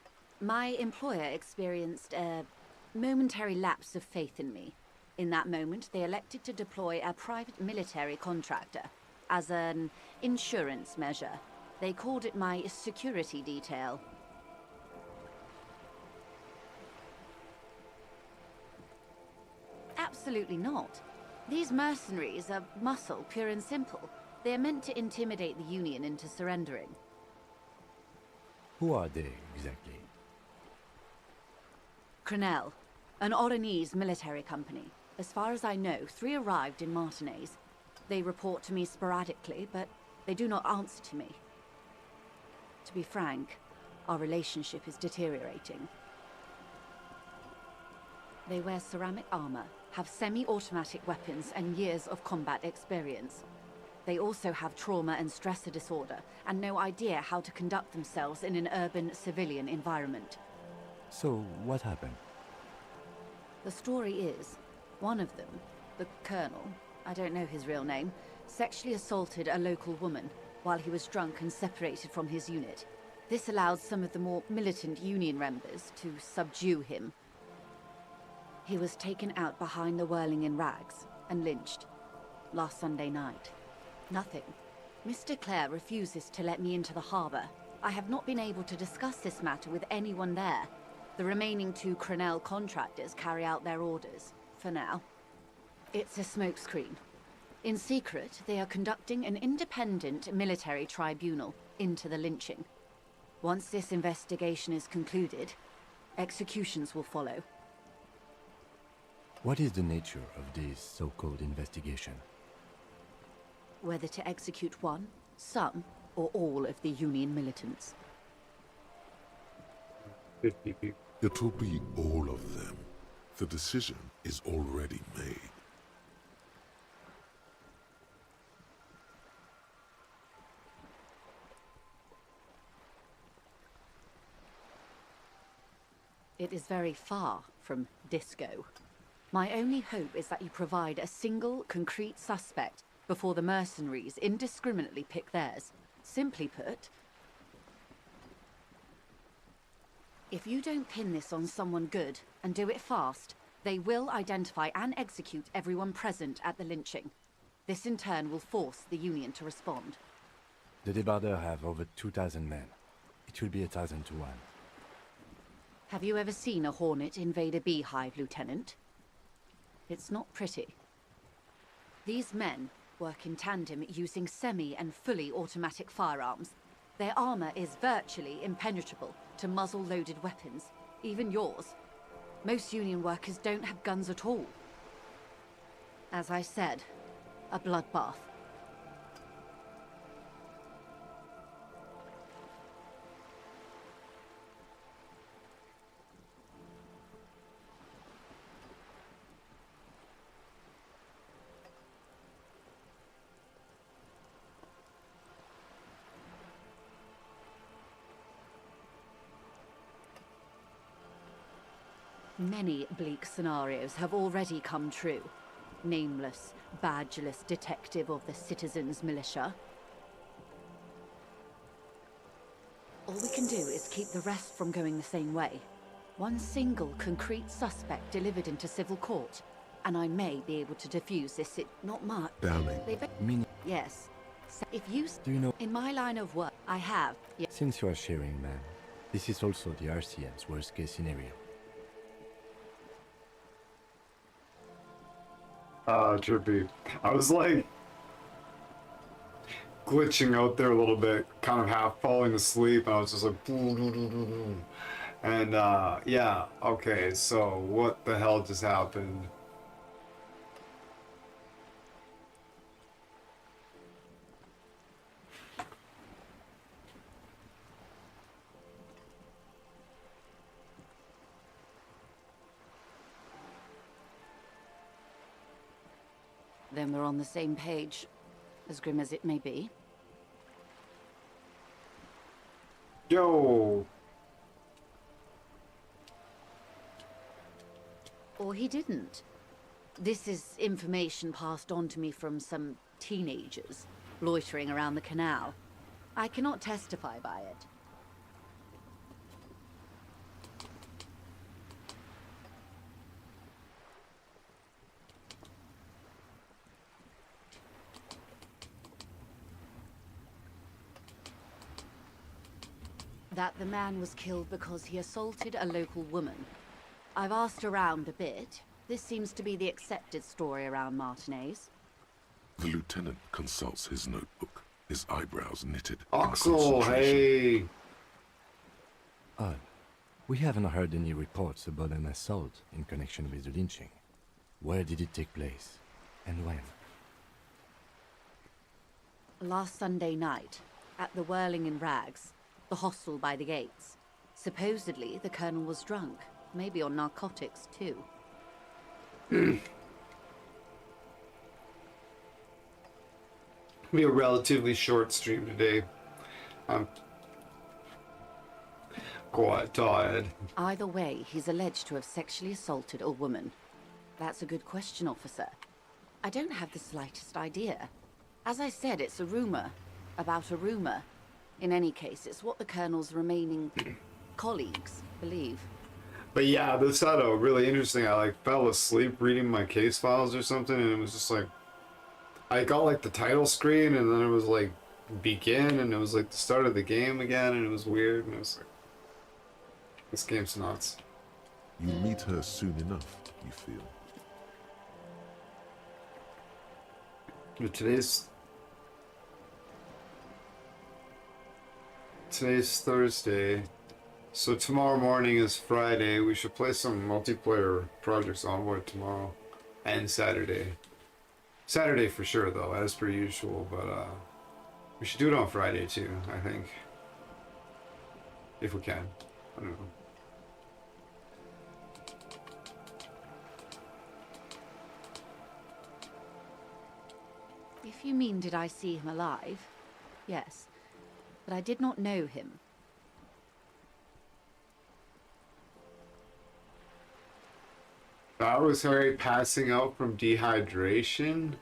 [SPEAKER 8] My employer experienced a momentary lapse of faith in me. In that moment, they elected to deploy a private military contractor as an insurance measure. They called it my security detail. Absolutely not. These mercenaries are muscle, pure and simple. They are meant to intimidate the Union into surrendering.
[SPEAKER 6] Who are they, exactly?
[SPEAKER 8] Crenell, an Oranese military company. As far as I know, 3 arrived in Martinez. They report to me sporadically, but they do not answer to me. To be frank, our relationship is deteriorating. They wear ceramic armor, have semi-automatic weapons, and years of combat experience. They also have trauma and stressor disorder, and no idea how to conduct themselves in an urban civilian environment.
[SPEAKER 6] So, what happened?
[SPEAKER 8] The story is, one of them, the Colonel, I don't know his real name, sexually assaulted a local woman while he was drunk and separated from his unit. This allowed some of the more militant Union members to subdue him. He was taken out behind the whirling in rags and lynched last Sunday night. Nothing. Mr. Clare refuses to let me into the harbor. I have not been able to discuss this matter with anyone there. The remaining 2 Crenell contractors carry out their orders, for now. It's a smokescreen. In secret, they are conducting an independent military tribunal into the lynching. Once this investigation is concluded, executions will follow.
[SPEAKER 6] What is the nature of this so-called investigation?
[SPEAKER 8] Whether to execute one, some, or all of the Union militants.
[SPEAKER 1] 50 people.
[SPEAKER 2] It will be all of them. The decision is already made.
[SPEAKER 8] It is very far from disco. My only hope is that you provide a single, concrete suspect before the mercenaries indiscriminately pick theirs. Simply put, if you don't pin this on someone good, and do it fast, they will identify and execute everyone present at the lynching. This in turn will force the Union to respond.
[SPEAKER 6] The Debardeurs have over 2,000 men. It will be 1,000 to 1.
[SPEAKER 8] Have you ever seen a Hornet invade a beehive, Lieutenant? It's not pretty. These men work in tandem using semi and fully automatic firearms. Their armor is virtually impenetrable to muzzle-loaded weapons, even yours. Most Union workers don't have guns at all. As I said, a bloodbath. Many bleak scenarios have already come true. Nameless, badgeless detective of the citizens' militia. All we can do is keep the rest from going the same way. One single concrete suspect delivered into civil court, and I may be able to defuse this. Not much.
[SPEAKER 2] Downing.
[SPEAKER 8] Yes. So if you...
[SPEAKER 6] Do you know?
[SPEAKER 8] In my line of work, I have. Yes.
[SPEAKER 6] Since you are sharing, man, this is also the RCM's worst-case scenario.
[SPEAKER 1] Trippy. I was like glitching out there a little bit, kind of half falling asleep. I was just like, and yeah, okay, so what the hell just happened?
[SPEAKER 8] Then we're on the same page, as grim as it may be.
[SPEAKER 1] Yo!
[SPEAKER 8] Or he didn't. This is information passed on to me from some teenagers loitering around the canal. I cannot testify by it. That the man was killed because he assaulted a local woman. I've asked around a bit. This seems to be the accepted story around Martinez.
[SPEAKER 2] The lieutenant consults his notebook, his eyebrows knitted.
[SPEAKER 1] Axel, hey!
[SPEAKER 6] Odd. We haven't heard any reports about an assault in connection with the lynching. Where did it take place? And when?
[SPEAKER 8] Last Sunday night, at the Whirling in Rags, the hostel by the gates. Supposedly, the colonel was drunk. Maybe on narcotics, too.
[SPEAKER 1] Be a relatively short stream today. I'm quite tired.
[SPEAKER 8] Either way, he's alleged to have sexually assaulted a woman. That's a good question, officer. I don't have the slightest idea. As I said, it's a rumor. About a rumor. In any case, it's what the colonel's remaining colleagues believe.
[SPEAKER 1] But yeah, this had a really interesting. I like fell asleep reading my case files or something, and it was just like I got like the title screen, and then it was like begin, and it was like the start of the game again, and it was weird, and it was like this game's nuts.
[SPEAKER 2] You meet her soon enough, you feel.
[SPEAKER 1] But today's Thursday, so tomorrow morning is Friday. We should play some multiplayer Projects Onward tomorrow and Saturday. Saturday for sure, though, as per usual. But we should do it on Friday too, I think, if we can. I don't know.
[SPEAKER 8] If you mean did I see him alive? Yes. But I did not know him.
[SPEAKER 1] That was Harry passing out from dehydration?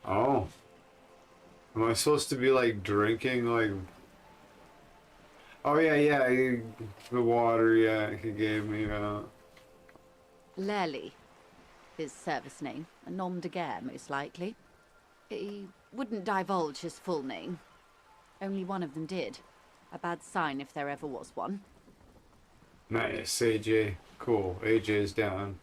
[SPEAKER 1] Oh. Am I supposed to be like drinking like... Oh yeah, the water, yeah, he gave me,
[SPEAKER 8] Lely, his service name. A nom de guerre, most likely. He wouldn't divulge his full name. Only one of them did. A bad sign if there ever was one.
[SPEAKER 1] Nice, AJ. Cool, AJ's down.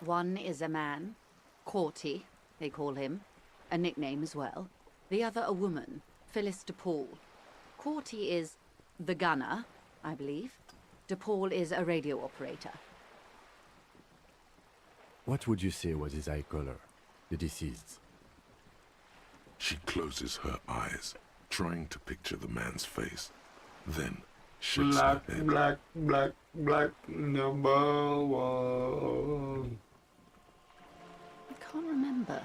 [SPEAKER 8] One is a man, Corty, they call him. A nickname as well. The other a woman, Phyllis DePaul. Corty is the gunner, I believe. DePaul is a radio operator.
[SPEAKER 6] What would you say was his eye color, the deceased?
[SPEAKER 2] She closes her eyes, trying to picture the man's face. Then shakes her head.
[SPEAKER 1] Black, number one.
[SPEAKER 8] can't remember.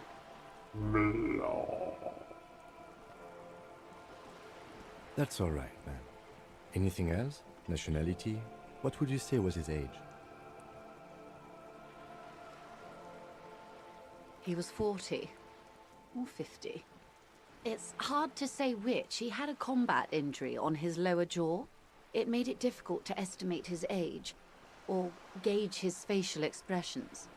[SPEAKER 6] That's all right, man. Anything else? Nationality? What would you say was his age?
[SPEAKER 8] He was 40 or 50. It's hard to say which. He had a combat injury on his lower jaw. It made it difficult to estimate his age or gauge his facial expressions.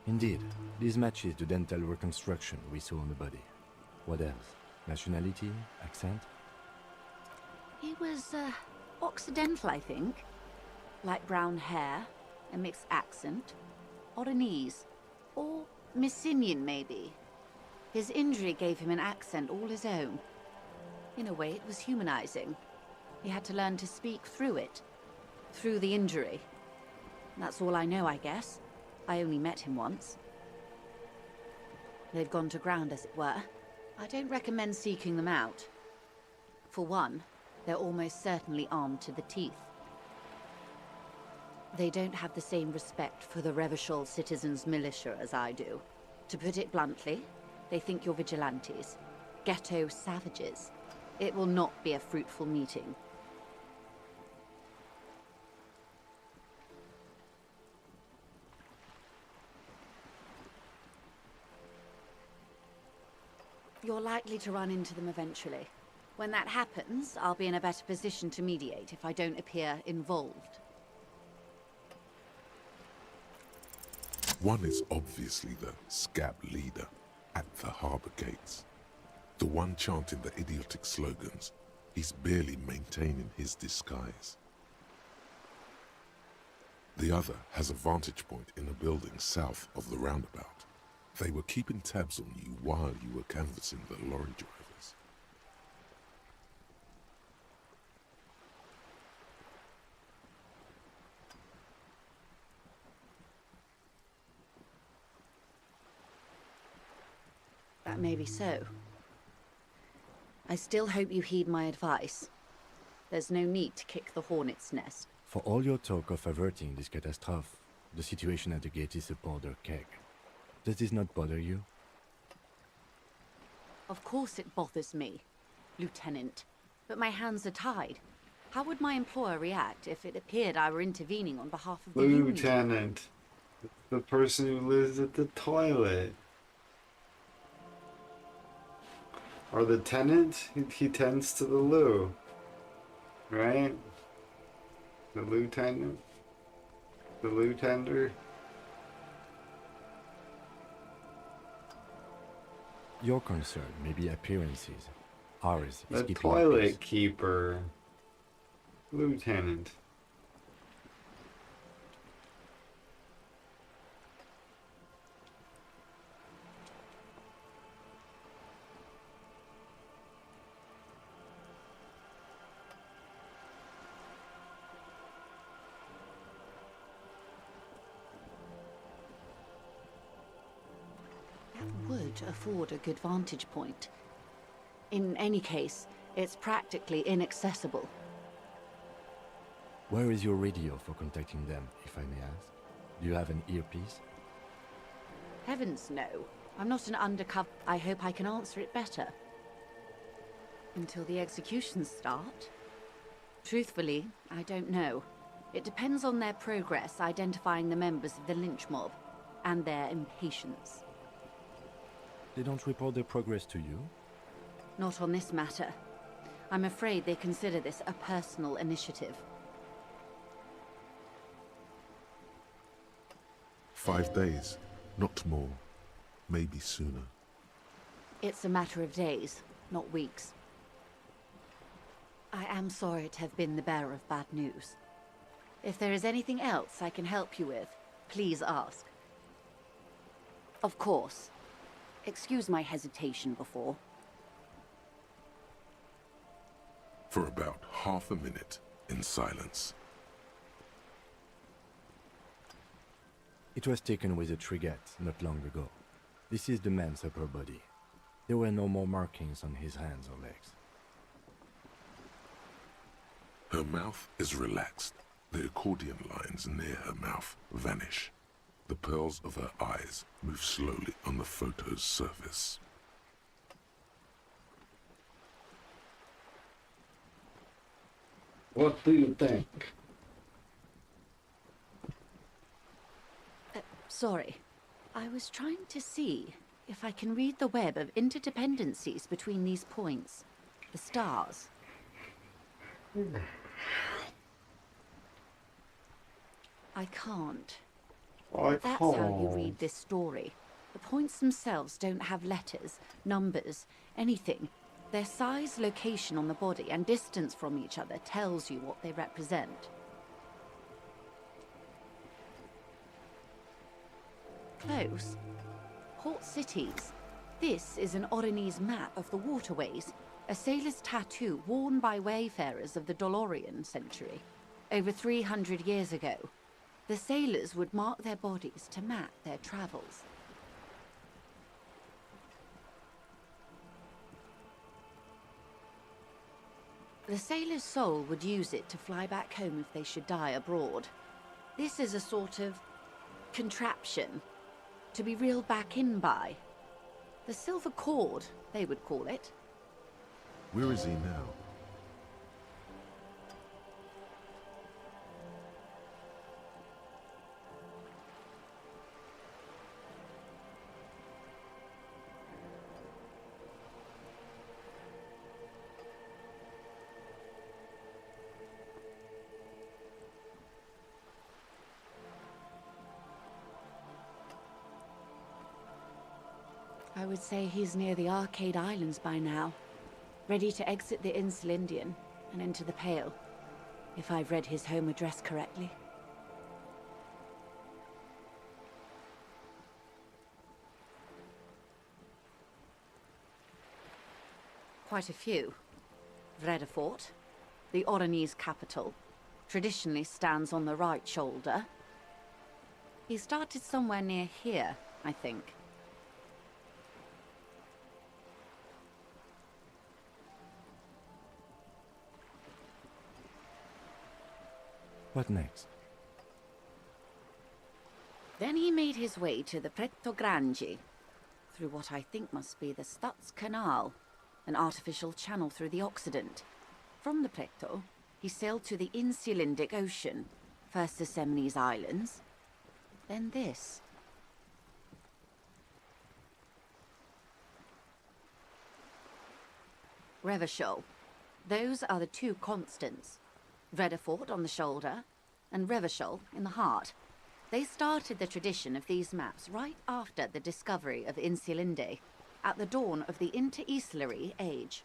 [SPEAKER 6] Indeed, this matches the dental reconstruction we saw on the body. What else? Nationality? Accent?
[SPEAKER 8] He was, Occidental, I think. Light brown hair, a mixed accent, Oranese, or Messinian, maybe. His injury gave him an accent all his own. In a way, it was humanizing. He had to learn to speak through it, through the injury. That's all I know, I guess. I only met him once. They've gone to ground, as it were. I don't recommend seeking them out. For one, they're almost certainly armed to the teeth. They don't have the same respect for the Revachol citizens' militia as I do. To put it bluntly, they think you're vigilantes. Ghetto savages. It will not be a fruitful meeting. You're likely to run into them eventually. When that happens, I'll be in a better position to mediate if I don't appear involved.
[SPEAKER 2] One is obviously the scab leader at the harbor gates. The one chanting the idiotic slogans. He's barely maintaining his disguise. The other has a vantage point in a building south of the roundabout. They were keeping tabs on you while you were canvassing the lorry drivers.
[SPEAKER 8] That may be so. I still hope you heed my advice. There's no need to kick the hornet's nest.
[SPEAKER 6] For all your talk of averting this catastrophe, the situation at the gate is a powder keg. Does this not bother you?
[SPEAKER 8] Of course it bothers me, Lieutenant. But my hands are tied. How would my employer react if it appeared I were intervening on behalf of the Union?
[SPEAKER 1] Lieutenant. The person who lives at the toilet. Or the tenant? He tends to the loo. Right? The lieutenant? The lieutenant?
[SPEAKER 6] Your concern may be appearances. Ours is
[SPEAKER 1] The
[SPEAKER 6] keeping
[SPEAKER 1] toilet
[SPEAKER 6] peace.
[SPEAKER 1] keeper. Lieutenant.
[SPEAKER 8] Would afford a good vantage point. In any case, it's practically inaccessible.
[SPEAKER 6] Where is your radio for contacting them, if I may ask? Do you have an earpiece?
[SPEAKER 8] Heavens no. I'm not an undercover. I hope I can answer it better. Until the executions start? Truthfully, I don't know. It depends on their progress identifying the members of the lynch mob, and their impatience.
[SPEAKER 6] They don't report their progress to you?
[SPEAKER 8] Not on this matter. I'm afraid they consider this a personal initiative.
[SPEAKER 2] 5 days, not more. Maybe sooner.
[SPEAKER 8] It's a matter of days, not weeks. I am sorry to have been the bearer of bad news. If there is anything else I can help you with, please ask. Of course. Excuse my hesitation before.
[SPEAKER 2] For about half a minute, in silence.
[SPEAKER 6] It was taken with a trigette not long ago. This is the man's upper body. There were no more markings on his hands or legs.
[SPEAKER 2] Her mouth is relaxed. The accordion lines near her mouth vanish. The pearls of her eyes move slowly on the photo's surface.
[SPEAKER 1] What do you think?
[SPEAKER 8] Sorry. I was trying to see if I can read the web of interdependencies between these points. The stars. I can't. That's how you read this story. The points themselves don't have letters, numbers, anything. Their size, location on the body, and distance from each other tells you what they represent. Close. Port cities. This is an Oronese map of the waterways, a sailor's tattoo worn by wayfarers of the Dolorian century. Over 300 years ago, the sailors would mark their bodies to map their travels. The sailor's soul would use it to fly back home if they should die abroad. This is a sort of contraption to be reeled back in by. The silver cord, they would call it.
[SPEAKER 2] Where is he now?
[SPEAKER 8] I would say he's near the Arcade Islands by now, ready to exit the Insulindian and into the Pale, if I've read his home address correctly. Quite a few. Vredefort, the Oronese capital, traditionally stands on the right shoulder. He started somewhere near here, I think.
[SPEAKER 6] What next?
[SPEAKER 8] Then he made his way to the Pretto Grande, through what I think must be the Stutz Canal, an artificial channel through the Occident. From the Pretto, he sailed to the Insulindic Ocean, first the Semines Islands, then this. Revachol. Those are the two constants. Vredefort on the shoulder, and Revachol in the heart. They started the tradition of these maps right after the discovery of Insulinde, at the dawn of the Interinsulary Age.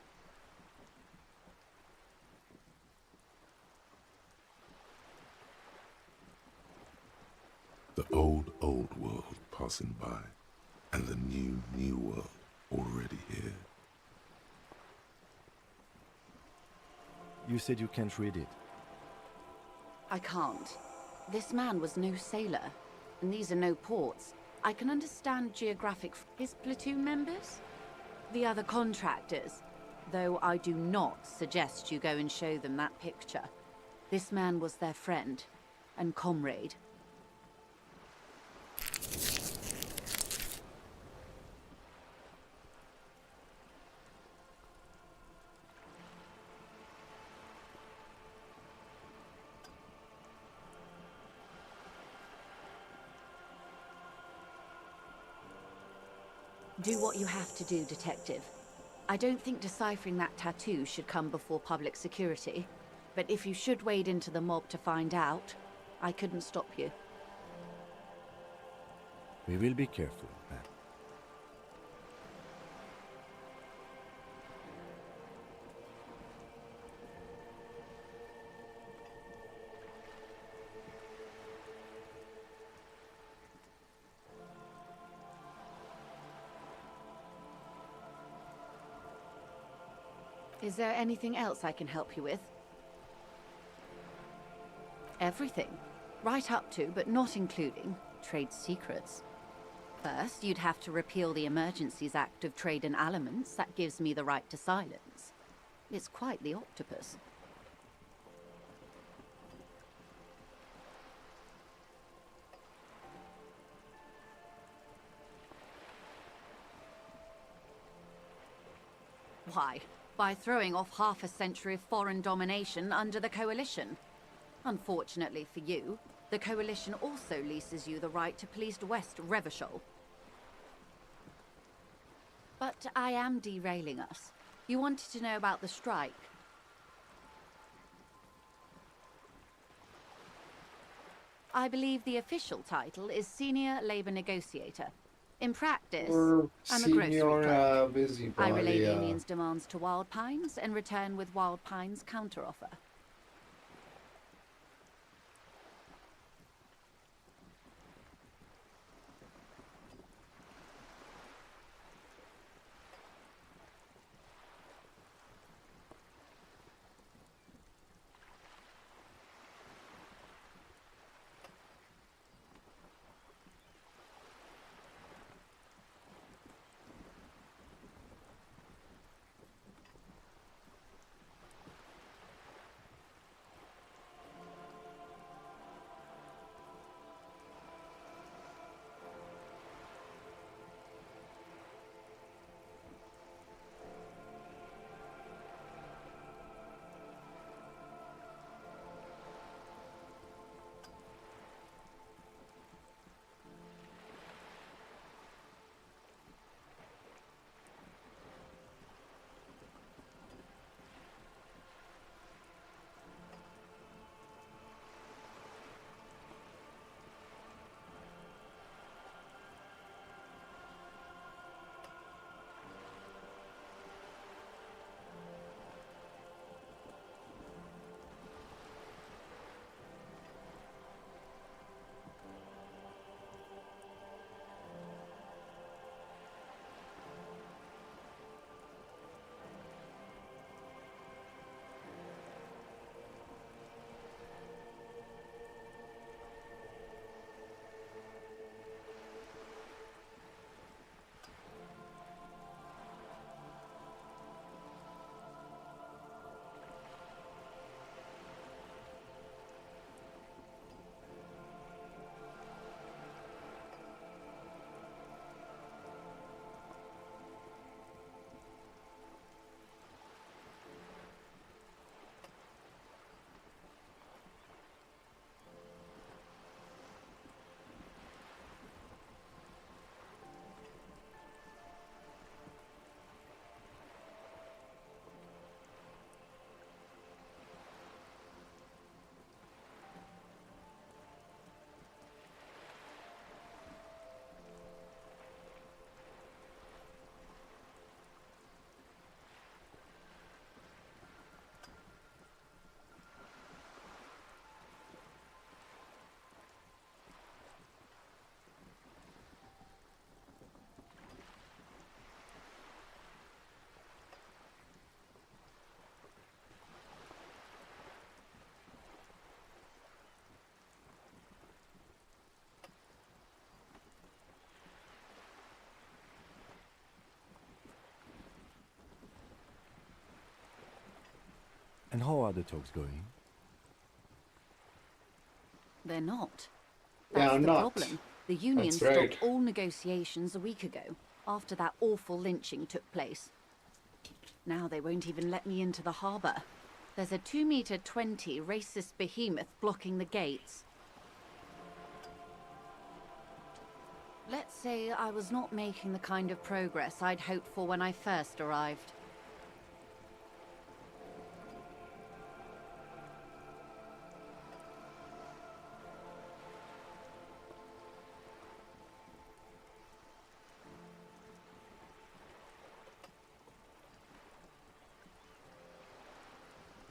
[SPEAKER 2] The old world passing by, and the new world already here.
[SPEAKER 6] You said you can't read it.
[SPEAKER 8] I can't. This man was no sailor, and these are no ports. I can understand geographic... His platoon members? The other contractors. Though I do not suggest you go and show them that picture. This man was their friend and comrade. Do what you have to do, Detective. I don't think deciphering that tattoo should come before public security, but if you should wade into the mob to find out, I couldn't stop you.
[SPEAKER 6] We will be careful, ma'am.
[SPEAKER 8] Is there anything else I can help you with? Everything. Right up to, but not including, trade secrets. First, you'd have to repeal the Emergencies Act of Trade in Aliments that gives me the right to silence. It's quite the octopus. Why? By throwing off half a century of foreign domination under the Coalition. Unfortunately for you, the Coalition also leases you the right to police West Revachol. But I am derailing us. You wanted to know about the strike. I believe the official title is Senior Labor Negotiator. In practice,
[SPEAKER 1] Or
[SPEAKER 8] I'm a grocery clerk.
[SPEAKER 1] busybody.
[SPEAKER 8] I relay the Union's demands to Wild Pines and return with Wild Pines' counteroffer.
[SPEAKER 6] And how are the talks going?
[SPEAKER 8] They're not.
[SPEAKER 1] Yeah,
[SPEAKER 8] That's
[SPEAKER 1] I'm
[SPEAKER 8] the
[SPEAKER 1] not.
[SPEAKER 8] problem. The Union
[SPEAKER 1] That's right.
[SPEAKER 8] stopped all negotiations a week ago, after that awful lynching took place. Now they won't even let me into the harbour. There's a 2-meter-20 racist behemoth blocking the gates. Let's say I was not making the kind of progress I'd hoped for when I first arrived.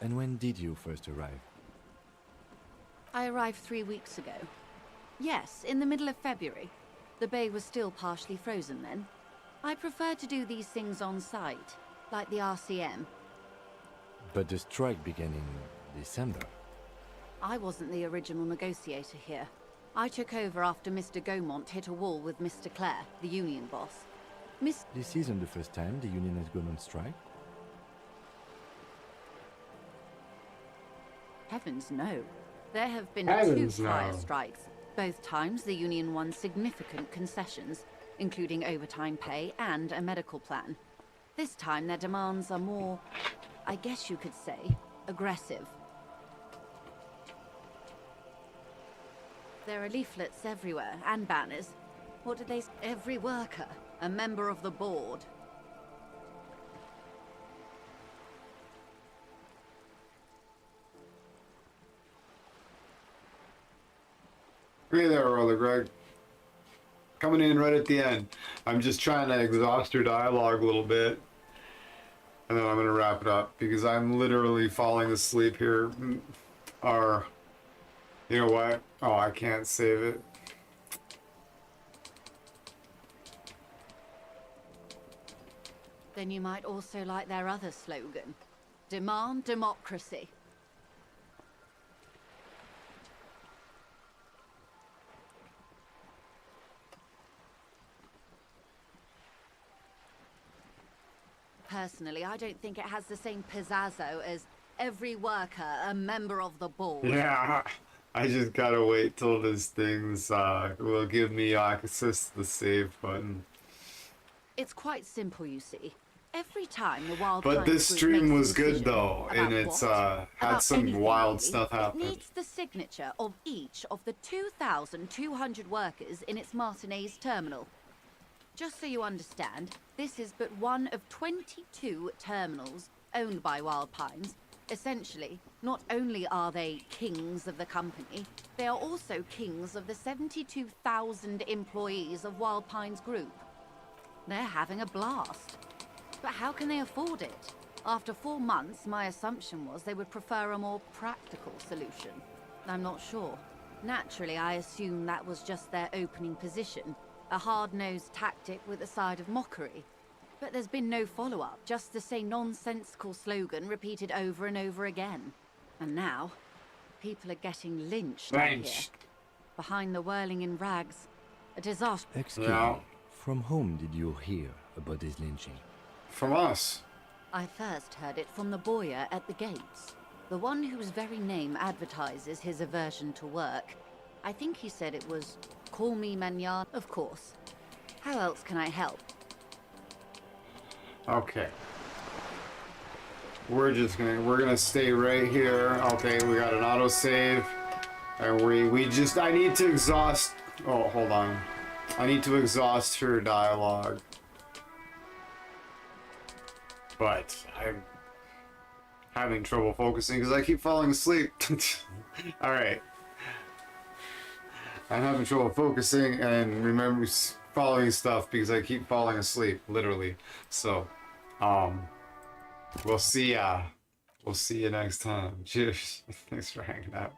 [SPEAKER 6] And when did you first arrive?
[SPEAKER 8] I arrived 3 weeks ago. Yes, in the middle of February. The bay was still partially frozen then. I prefer to do these things on site, like the RCM.
[SPEAKER 6] But the strike began in December.
[SPEAKER 8] I wasn't the original negotiator here. I took over after Mr. Gaumont hit a wall with Mr. Clare, the union boss.
[SPEAKER 6] This isn't the first time the union has gone on strike.
[SPEAKER 8] Heavens no. There have been
[SPEAKER 1] Heavens
[SPEAKER 8] 2 prior
[SPEAKER 1] no.
[SPEAKER 8] strikes. Both times the union won significant concessions, including overtime pay and a medical plan. This time their demands are more, I guess you could say, aggressive. There are leaflets everywhere, and banners. What did they say? Every worker, a member of the board.
[SPEAKER 1] Hey there, Roller Greg. Coming in right at the end. I'm just trying to exhaust your dialogue a little bit. And then I'm going to wrap it up because I'm literally falling asleep here. Or, you know what? Oh, I can't save it.
[SPEAKER 8] Then you might also like their other slogan. Demand democracy. Personally, I don't think it has the same pizzazzo as every worker a member of the board.
[SPEAKER 1] Yeah, I just gotta wait till this thing's will give me access to the save button.
[SPEAKER 8] It's quite simple, you see. Every time the Wild
[SPEAKER 1] But
[SPEAKER 8] Pines
[SPEAKER 1] this
[SPEAKER 8] Group
[SPEAKER 1] stream
[SPEAKER 8] makes a
[SPEAKER 1] was good
[SPEAKER 8] decision
[SPEAKER 1] though, and
[SPEAKER 8] about
[SPEAKER 1] it's
[SPEAKER 8] what,
[SPEAKER 1] had
[SPEAKER 8] about
[SPEAKER 1] some
[SPEAKER 8] anything,
[SPEAKER 1] wild
[SPEAKER 8] really,
[SPEAKER 1] stuff happen.
[SPEAKER 8] It needs the signature of each of the 2,200 workers in its Martinez terminal. Just so you understand, this is but one of 22 terminals owned by Wild Pines. Essentially, not only are they kings of the company, they are also kings of the 72,000 employees of Wild Pines Group. They're having a blast. But how can they afford it? After 4 months, my assumption was they would prefer a more practical solution. I'm not sure. Naturally, I assumed that was just their opening position, a hard-nosed tactic with a side of mockery. But there's been no follow-up, just the same nonsensical slogan repeated over and over again. And now, people are getting lynched out here. Behind the whirling in rags, a disaster.
[SPEAKER 6] Excuse me, from whom did you hear about this lynching?
[SPEAKER 1] From us.
[SPEAKER 8] I first heard it from the boyar at the gates. The one whose very name advertises his aversion to work. I think he said it was, "Call me Manyan." Of course. How else can I help?
[SPEAKER 1] Okay. We're gonna stay right here. Okay, we got an autosave. And I need to exhaust, oh, hold on. I need to exhaust her dialogue. But I'm having trouble focusing because I keep falling asleep. Alright. I'm having trouble focusing and remember following stuff because I keep falling asleep, literally. So, we'll see ya. We'll see you next time. Cheers. Thanks for hanging out.